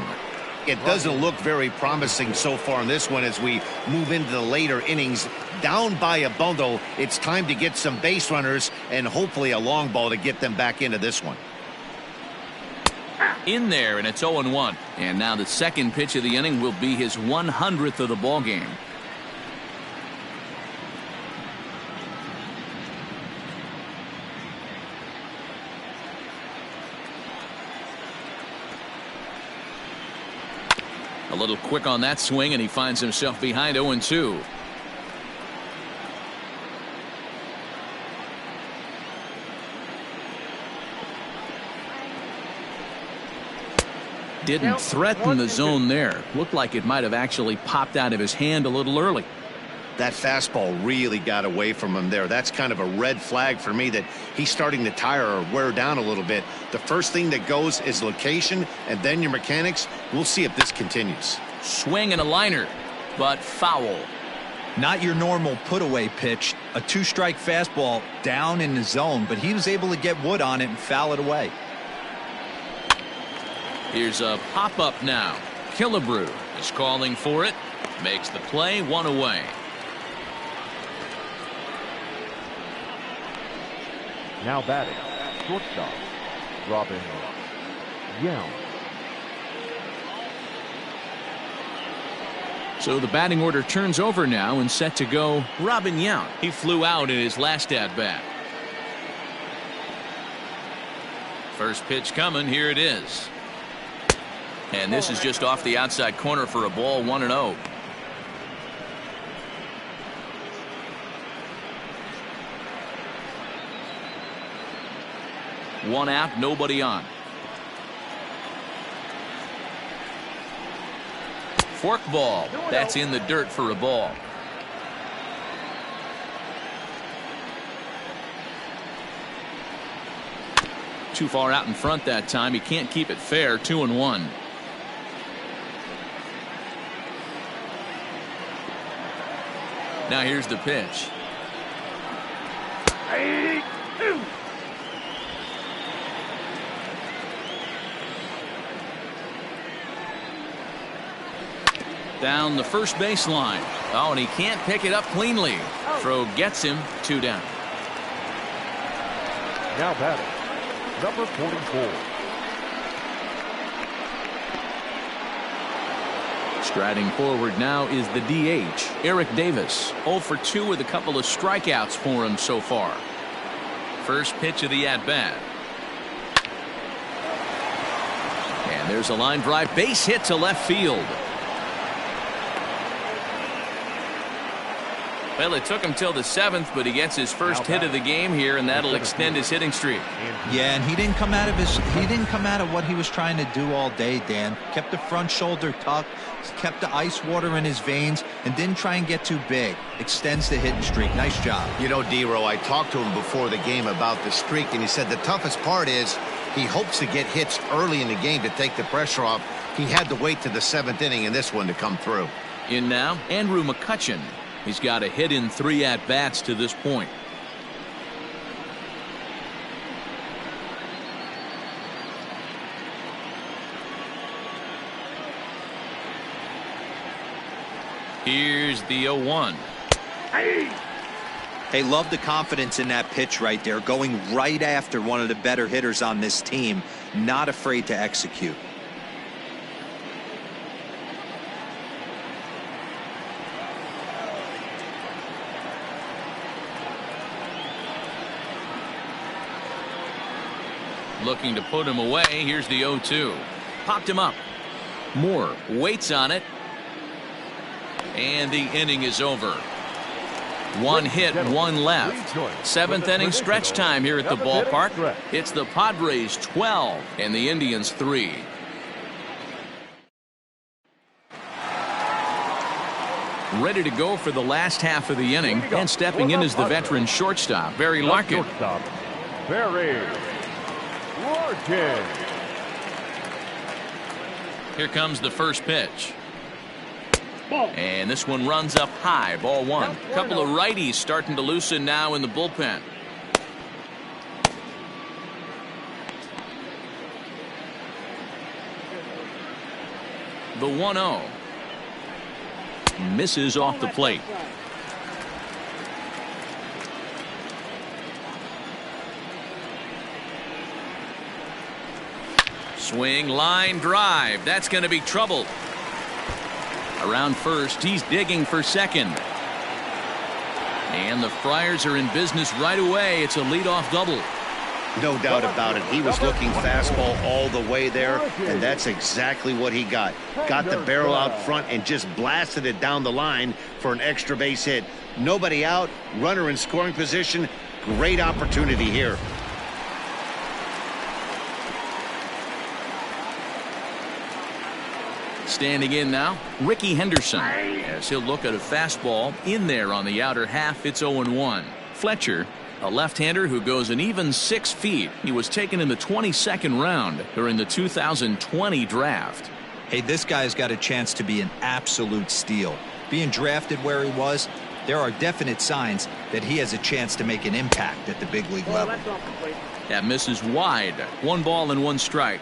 It doesn't look very promising so far in this one as we move into the later innings. Down by a bundle, it's time to get some base runners and hopefully a long ball to get them back into this one. In there, and it's 0-1. And now the second pitch of the inning will be his 100th of the ball game. A little quick on that swing, and he finds himself behind 0-2. Didn't threaten the zone there. Looked like it might have actually popped out of his hand a little early. That fastball really got away from him there. That's kind of a red flag for me that he's starting to tire or wear down a little bit. The first thing that goes is location and then your mechanics. We'll see if this continues. Swing and a liner, but foul. Not your normal put-away pitch. A 2-strike fastball down in the zone, but he was able to get wood on it and foul it away. Here's a pop-up now. Killebrew is calling for it. Makes the play, 1 away. Now batting, shortstop, Robin Yount. So the batting order turns over now and set to go Robin Yount. He flew out in his last at-bat. First pitch coming, here it is. And this is just off the outside corner for a ball, 1-0. One out, nobody on. Fork ball. That's in the dirt for a ball. Too far out in front that time. He can't keep it fair. 2-1. Now here's the pitch. 82. Down the first baseline. Oh, and he can't pick it up cleanly. Throw gets him. 2 down. Now batting, number 44. Striding forward now is the DH, Eric Davis. 0 for 2 with a couple of strikeouts for him so far. First pitch of the at-bat. And there's a line drive, base hit to left field. Well, it took him till the 7th, but he gets his first hit of the game here, and that'll extend his hitting streak. Yeah, and he didn't come out of what he was trying to do all day, Dan. Kept the front shoulder tucked, kept the ice water in his veins, and didn't try and get too big. Extends the hitting streak. Nice job. You know, D-Row, I talked to him before the game about the streak, and he said the toughest part is he hopes to get hits early in the game to take the pressure off. He had to wait to the 7th inning in this one to come through. In now, Andrew McCutchen. He's got a hit in 3 at-bats to this point. Here's the 0-1. Hey, love the confidence in that pitch right there, going right after one of the better hitters on this team, not afraid to execute. Looking to put him away. Here's the 0-2. Popped him up. Moore waits on it. And the inning is over. 1 hit, 1 left. 7th inning stretch time here at the ballpark. It's the Padres 12 and the Indians 3. Ready to go for the last half of the inning, and stepping in is the veteran shortstop, Barry Larkin. Barry Larkin. Here comes the first pitch. And this one runs up high, ball 1. A couple of righties starting to loosen now in the bullpen. The 1-0. Misses off the plate. Swing, line drive. That's going to be trouble. Around first, he's digging for second. And the Friars are in business right away. It's a leadoff double. No doubt about it. He was looking fastball all the way there, and that's exactly what he got. Got the barrel out front and just blasted it down the line for an extra base hit. Nobody out, runner in scoring position. Great opportunity here. Standing in now, Ricky Henderson. As he'll look at a fastball in there on the outer half, it's 0-1. Fletcher, a left-hander who goes an even 6 feet. He was taken in the 22nd round during the 2020 draft. Hey, this guy's got a chance to be an absolute steal. Being drafted where he was, there are definite signs that he has a chance to make an impact at the big league level. That's off the plate. That misses wide. 1 ball and 1 strike.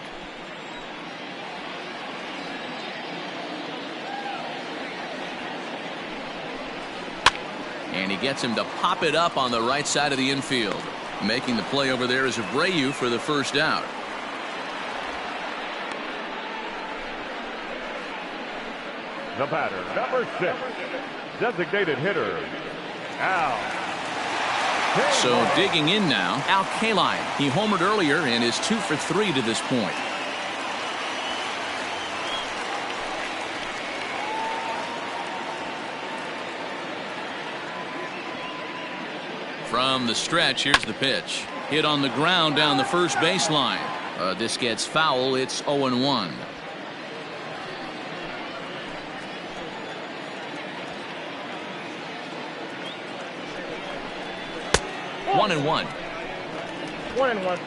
And he gets him to pop it up on the right side of the infield. Making the play over there is Abreu for the first out. The batter, number 6, designated hitter, Al. So digging in now, Al Kaline. He homered earlier and is 2 for 3 to this point. From the stretch, here's the pitch. Hit on the ground down the first baseline. This gets foul. It's 0-1. One and one. 1-1.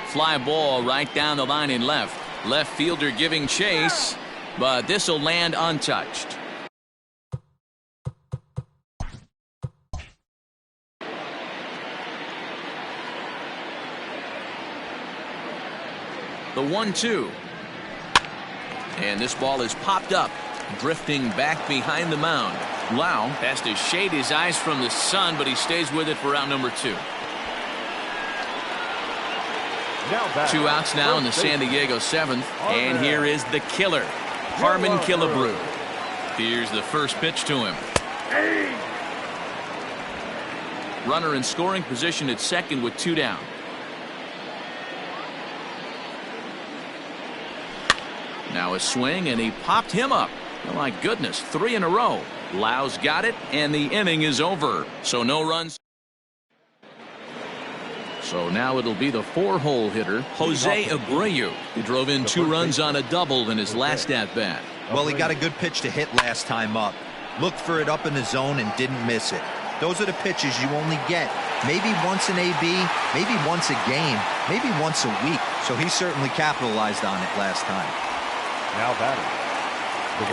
Fly ball right down the line in left. Left fielder giving chase, but this will land untouched. The 1-2. And this ball is popped up, drifting back behind the mound. Lau has to shade his eyes from the sun, but he stays with it for out number 2. 2 outs now in the San Diego 7th. And here is the killer, Harmon Killebrew. Here's the first pitch to him. Runner in scoring position at second with 2 down. Now a swing, and he popped him up. Oh my goodness, 3 in a row. Lau's got it, and the inning is over. So no runs. So now it'll be the 4-hole hitter, Jose Abreu, who drove in 2 runs on a double in his last at-bat. Well, he got a good pitch to hit last time up. Looked for it up in the zone and didn't miss it. Those are the pitches you only get maybe once in AB, maybe once a game, maybe once a week. So he certainly capitalized on it last time. Now batting.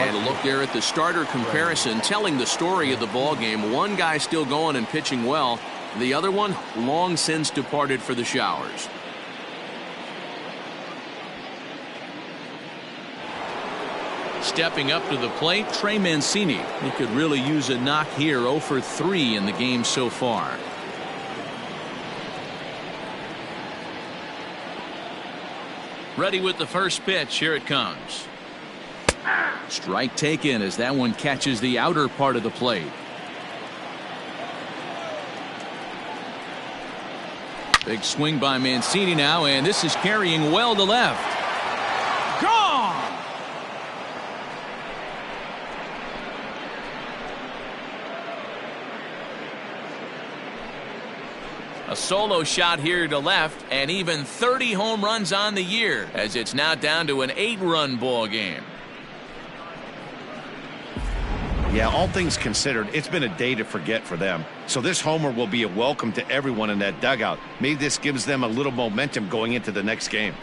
And a look there at the starter comparison, telling the story of the ball game. One guy still going and pitching well. The other one long since departed for the showers. Stepping up to the plate, Trey Mancini. He could really use a knock here. 0 for 3 in the game so far. Ready with the first pitch. Here it comes. Strike taken as that one catches the outer part of the plate. Big swing by Mancini now, and this is carrying well to left. Gone! A solo shot here to left, and even 30 home runs on the year, as it's now down to an 8-run ball game. Yeah, all things considered, it's been a day to forget for them. So this homer will be a welcome to everyone in that dugout. Maybe this gives them a little momentum going into the next game.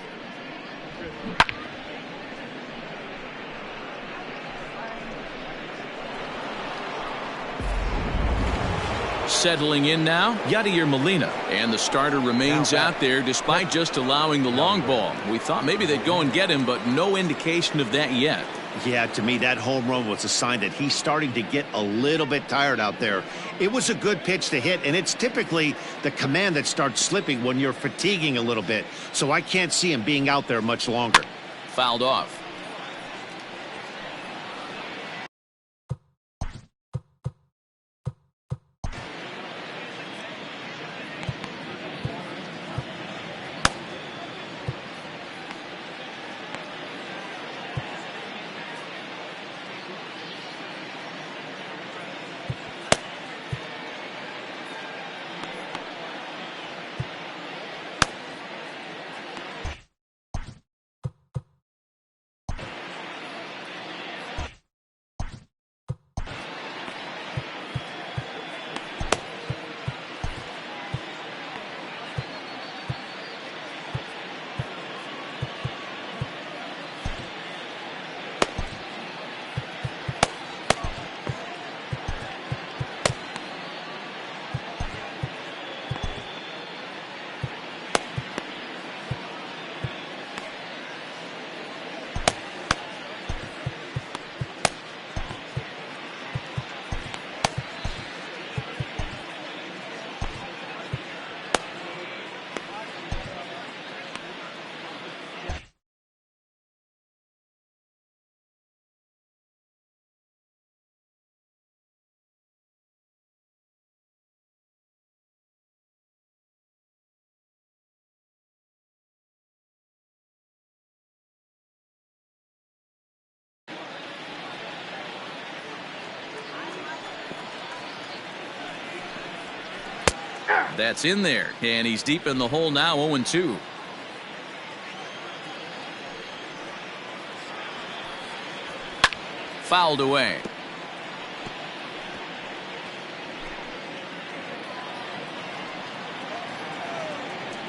Settling in now, Yadier Molina. And the starter remains out there despite just allowing the long ball. We thought maybe they'd go and get him, but no indication of that yet. Yeah, to me, that home run was a sign that he's starting to get a little bit tired out there. It was a good pitch to hit, and it's typically the command that starts slipping when you're fatiguing a little bit. So I can't see him being out there much longer. Fouled off. That's in there, and he's deep in the hole now, 0-2. Fouled away.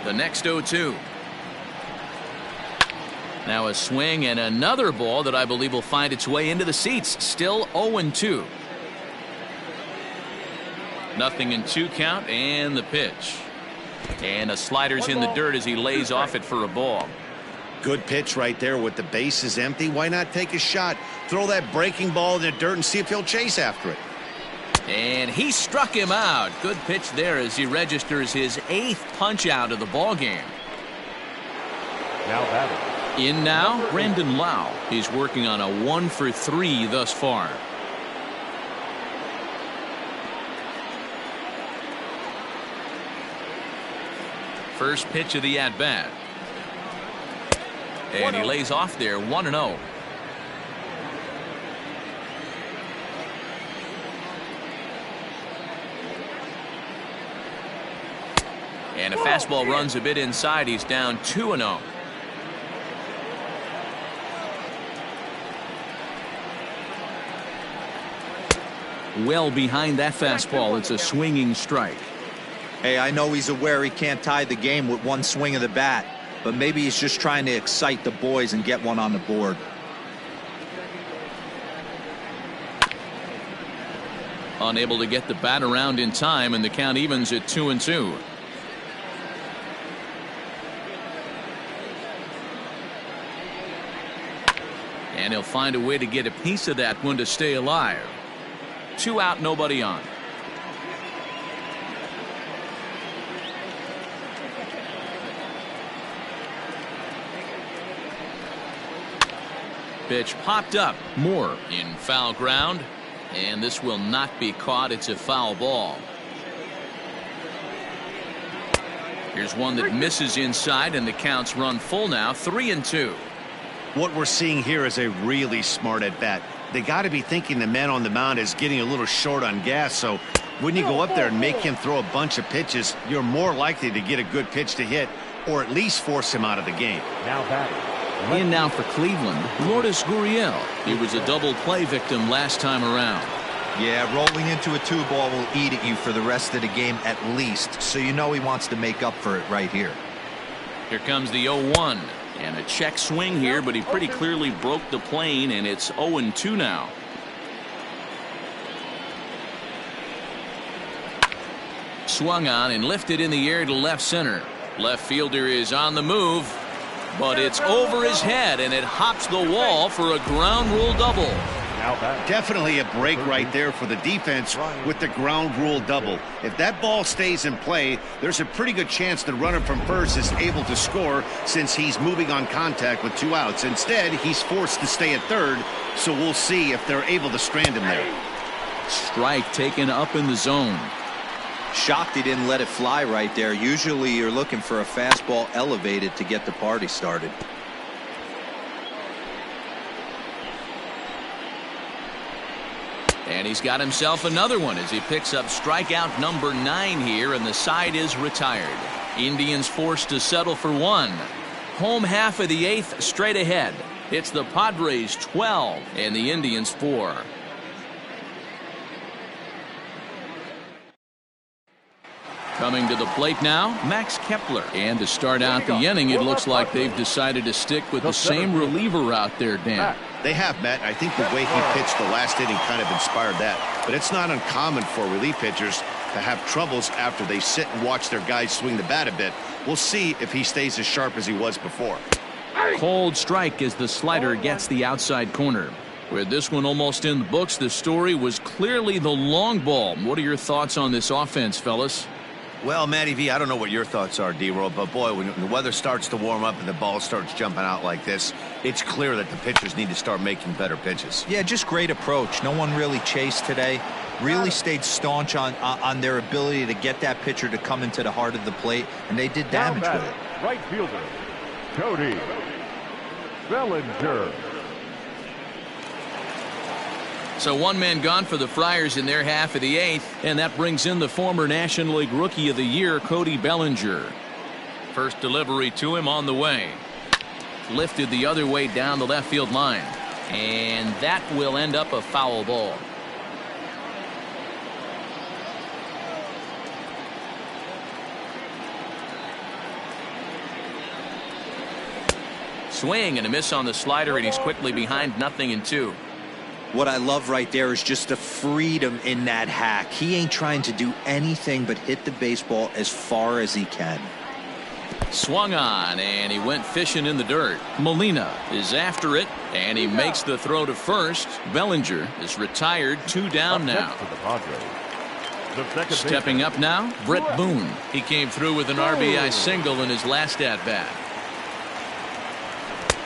The next 0-2. Now a swing and another ball that I believe will find its way into the seats. Still 0-2. Nothing in 2 count, and the pitch. And a slider's in the dirt as he lays off it for a ball. Good pitch right there with the bases empty. Why not take a shot? Throw that breaking ball in the dirt and see if he'll chase after it. And he struck him out. Good pitch there as he registers his 8th punch out of the ball game. Now batting. In now, Brandon Lau. He's working on a 1-for-3 thus far. First pitch of the at-bat. And he lays off there, 1-0. And a fastball runs a bit inside. He's down 2-0. Well behind that fastball. It's a swinging strike. Hey, I know he's aware he can't tie the game with one swing of the bat, but maybe he's just trying to excite the boys and get one on the board. Unable to get the bat around in time, and the count evens at 2-2. And he'll find a way to get a piece of that one to stay alive. 2 out, nobody on. Pitch popped up. Moore in foul ground. And this will not be caught. It's a foul ball. Here's one that misses inside, and the counts run full now, 3-2. What we're seeing here is a really smart at bat. They got to be thinking the man on the mound is getting a little short on gas, so when you go up there and make him throw a bunch of pitches, you're more likely to get a good pitch to hit or at least force him out of the game. Now batting. In now for Cleveland, Lourdes Gurriel. He was a double play victim last time around. Yeah, rolling into a 2-ball will eat at you for the rest of the game at least, so you know he wants to make up for it right here. Here comes the 0-1. And a check swing here, but he pretty clearly broke the plane, and it's 0-2 now. Swung on and lifted in the air to left center. Left fielder is on the move, but it's over his head, and it hops the wall for a ground rule double. Definitely a break right there for the defense with the ground rule double. If that ball stays in play, there's a pretty good chance the runner from first is able to score since he's moving on contact with 2 outs. Instead, he's forced to stay at third, so we'll see if they're able to strand him there. Strike taken up in the zone. Shocked he didn't let it fly right there. Usually you're looking for a fastball elevated to get the party started. And he's got himself another one as he picks up strikeout number 9 here, and the side is retired. Indians forced to settle for 1. Home half of the 8th straight ahead. It's the Padres 12 and the Indians 4. Coming to the plate now, Max Kepler. And to start out the inning, it looks like they've decided to stick with the same reliever out there, Dan. They have, Matt. I think the way he pitched the last inning kind of inspired that. But it's not uncommon for relief pitchers to have troubles after they sit and watch their guys swing the bat a bit. We'll see if he stays as sharp as he was before. Cold strike as the slider gets the outside corner. With this one almost in the books, the story was clearly the long ball. What are your thoughts on this offense, fellas? Well, Matty V, I don't know what your thoughts are, D-Roll, but boy, when the weather starts to warm up and the ball starts jumping out like this, it's clear that the pitchers need to start making better pitches. Yeah, just great approach. No one really chased today. Really stayed staunch on their ability to get that pitcher to come into the heart of the plate, and they did damage with it. Right fielder, Cody Bellinger. So one man gone for the Friars in their half of the 8th, and that brings in the former National League Rookie of the Year, Cody Bellinger. First delivery to him on the way. Lifted the other way down the left field line. And that will end up a foul ball. Swing and a miss on the slider, and he's quickly behind 0-2. What I love right there is just the freedom in that hack. He ain't trying to do anything but hit the baseball as far as he can. Swung on, and he went fishing in the dirt. Molina is after it, and he makes the throw to first. Bellinger is retired, 2 down now. Stepping up now, Brett Boone. He came through with an RBI single in his last at-bat.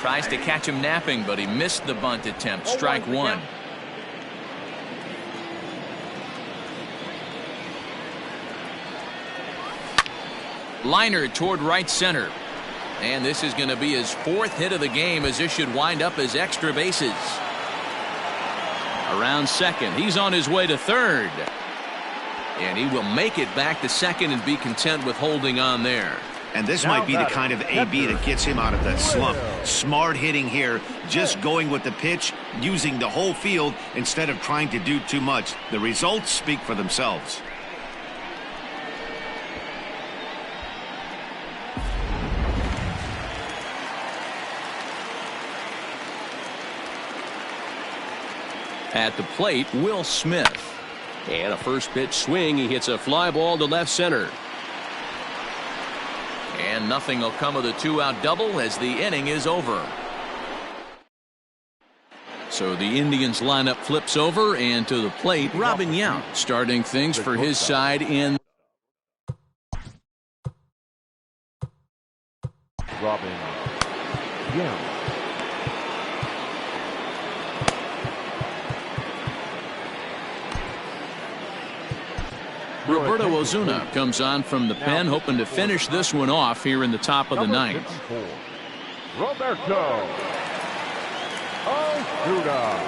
Tries to catch him napping, but he missed the bunt attempt. Strike 1. Liner toward right center. And this is going to be his 4th hit of the game, as this should wind up as extra bases. Around second. He's on his way to third. And he will make it back to second and be content with holding on there. And this might be the kind of AB that gets him out of that slump. Smart hitting here, just going with the pitch, using the whole field instead of trying to do too much. The results speak for themselves. At the plate, Will Smith. And a first pitch swing. He hits a fly ball to left center. And nothing will come of the 2-out double as the inning is over. So the Indians lineup flips over, and to the plate, Robin Yount starting things for his side in. Robin Yount. Roberto Ozuna comes on from the pen, hoping to finish this one off here in the top of the 9th. Roberto Ozuna.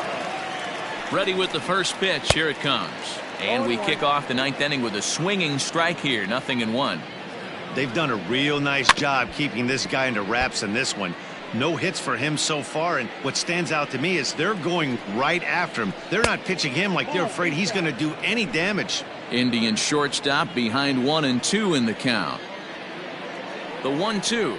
Ready with the first pitch. Here it comes. And we kick off the 9th inning with a swinging strike here. 0-1. They've done a real nice job keeping this guy into wraps in this one. No hits for him so far, and what stands out to me is they're going right after him. They're not pitching him like they're afraid he's going to do any damage. Indian shortstop behind 1-2 in the count. The 1-2.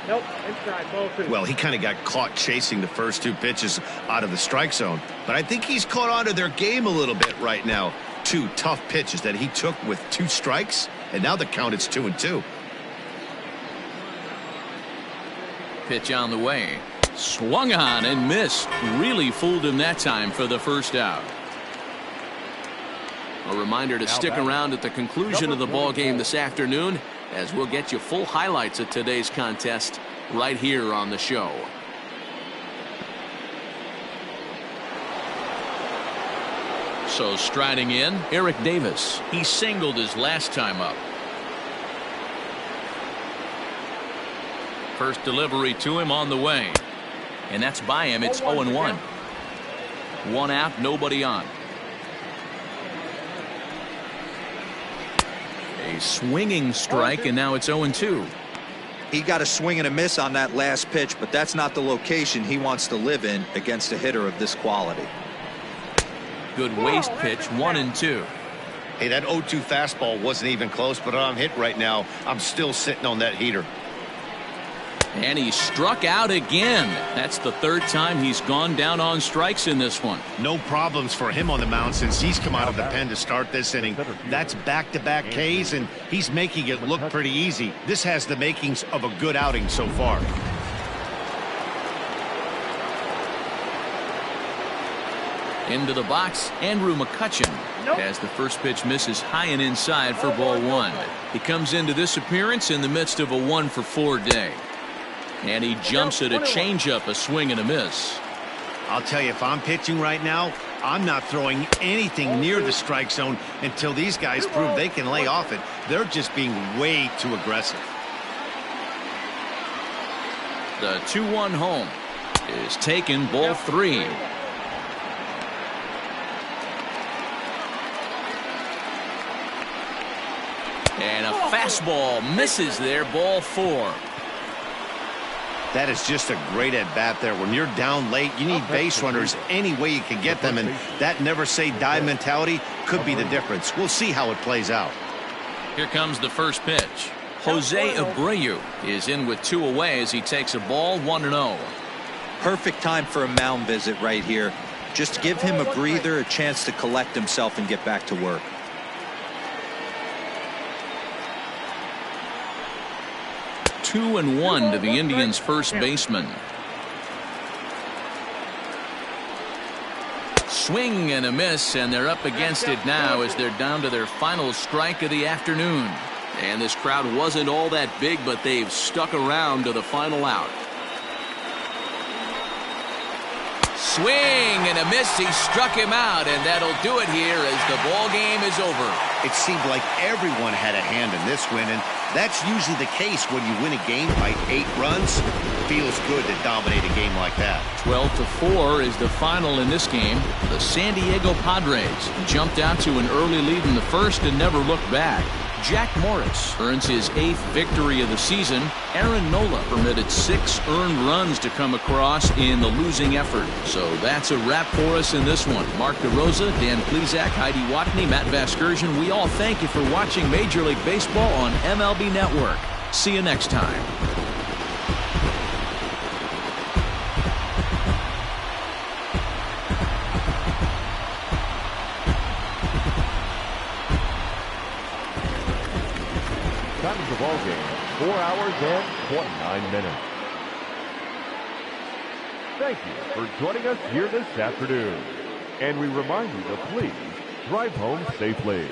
Nope, inside, both. Well, he kind of got caught chasing the first 2 pitches out of the strike zone, but I think he's caught on to their game a little bit right now. 2 tough pitches that he took with 2 strikes, and now the count is 2-2. Pitch on the way. Swung on and missed. Really fooled him that time for the first out. A reminder to stick around at the conclusion of the ball game this afternoon, as we'll get you full highlights of today's contest right here on the show. So striding in, Eric Davis. He singled his last time up. First delivery to him on the way. And that's by him. It's 0-1. 1 out, nobody on. A swinging strike, and now it's 0-2. He got a swing and a miss on that last pitch, but that's not the location he wants to live in against a hitter of this quality. Good waist pitch, 1-2. Hey, that 0-2 fastball wasn't even close, but I'm hit right now. I'm still sitting on that heater. And he struck out again. That's the 3rd time he's gone down on strikes in this one. No problems for him on the mound since he's come out of the pen to start this inning. That's back-to-back Ks, and he's making it look pretty easy. This has the makings of a good outing so far. Into the box, Andrew McCutchen. As the first pitch misses high and inside for ball 1. He comes into this appearance in the midst of a 1-for-4 day. And he jumps at a changeup, a swing and a miss. I'll tell you, if I'm pitching right now, I'm not throwing anything near the strike zone until these guys prove they can lay off it. They're just being way too aggressive. The 2-1 home is taken, ball 3. Fastball misses there, ball 4. That is just a great at-bat there. When you're down late, you need base runners any way you can get them, and that never-say-die mentality could be the difference. We'll see how it plays out. Here comes the first pitch. Jose Abreu is in with 2 away as he takes a ball 1-0. Perfect time for a mound visit right here. Just give him a breather, a chance to collect himself and get back to work. Two and 1 to the Indians' first baseman. Swing and a miss, and they're up against it now as they're down to their final strike of the afternoon. And this crowd wasn't all that big, but they've stuck around to the final out. Swing and a miss. He struck him out, and that'll do it here as the ball game is over. It seemed like everyone had a hand in this win, and that's usually the case when you win a game by 8 runs. Feels good to dominate a game like that. 12-4 is the final in this game. The San Diego Padres jumped out to an early lead in the first and never looked back. Jack Morris earns his 8th victory of the season. Aaron Nola permitted 6 earned runs to come across in the losing effort. So that's a wrap for us in this one. Mark DeRosa, Dan Plesac, Heidi Watney, Matt Vasgersian, we all thank you for watching Major League Baseball on MLB Network. See you next time. Time of the ball game, 4 hours and 29 minutes. Thank you for joining us here this afternoon. And we remind you to please drive home safely.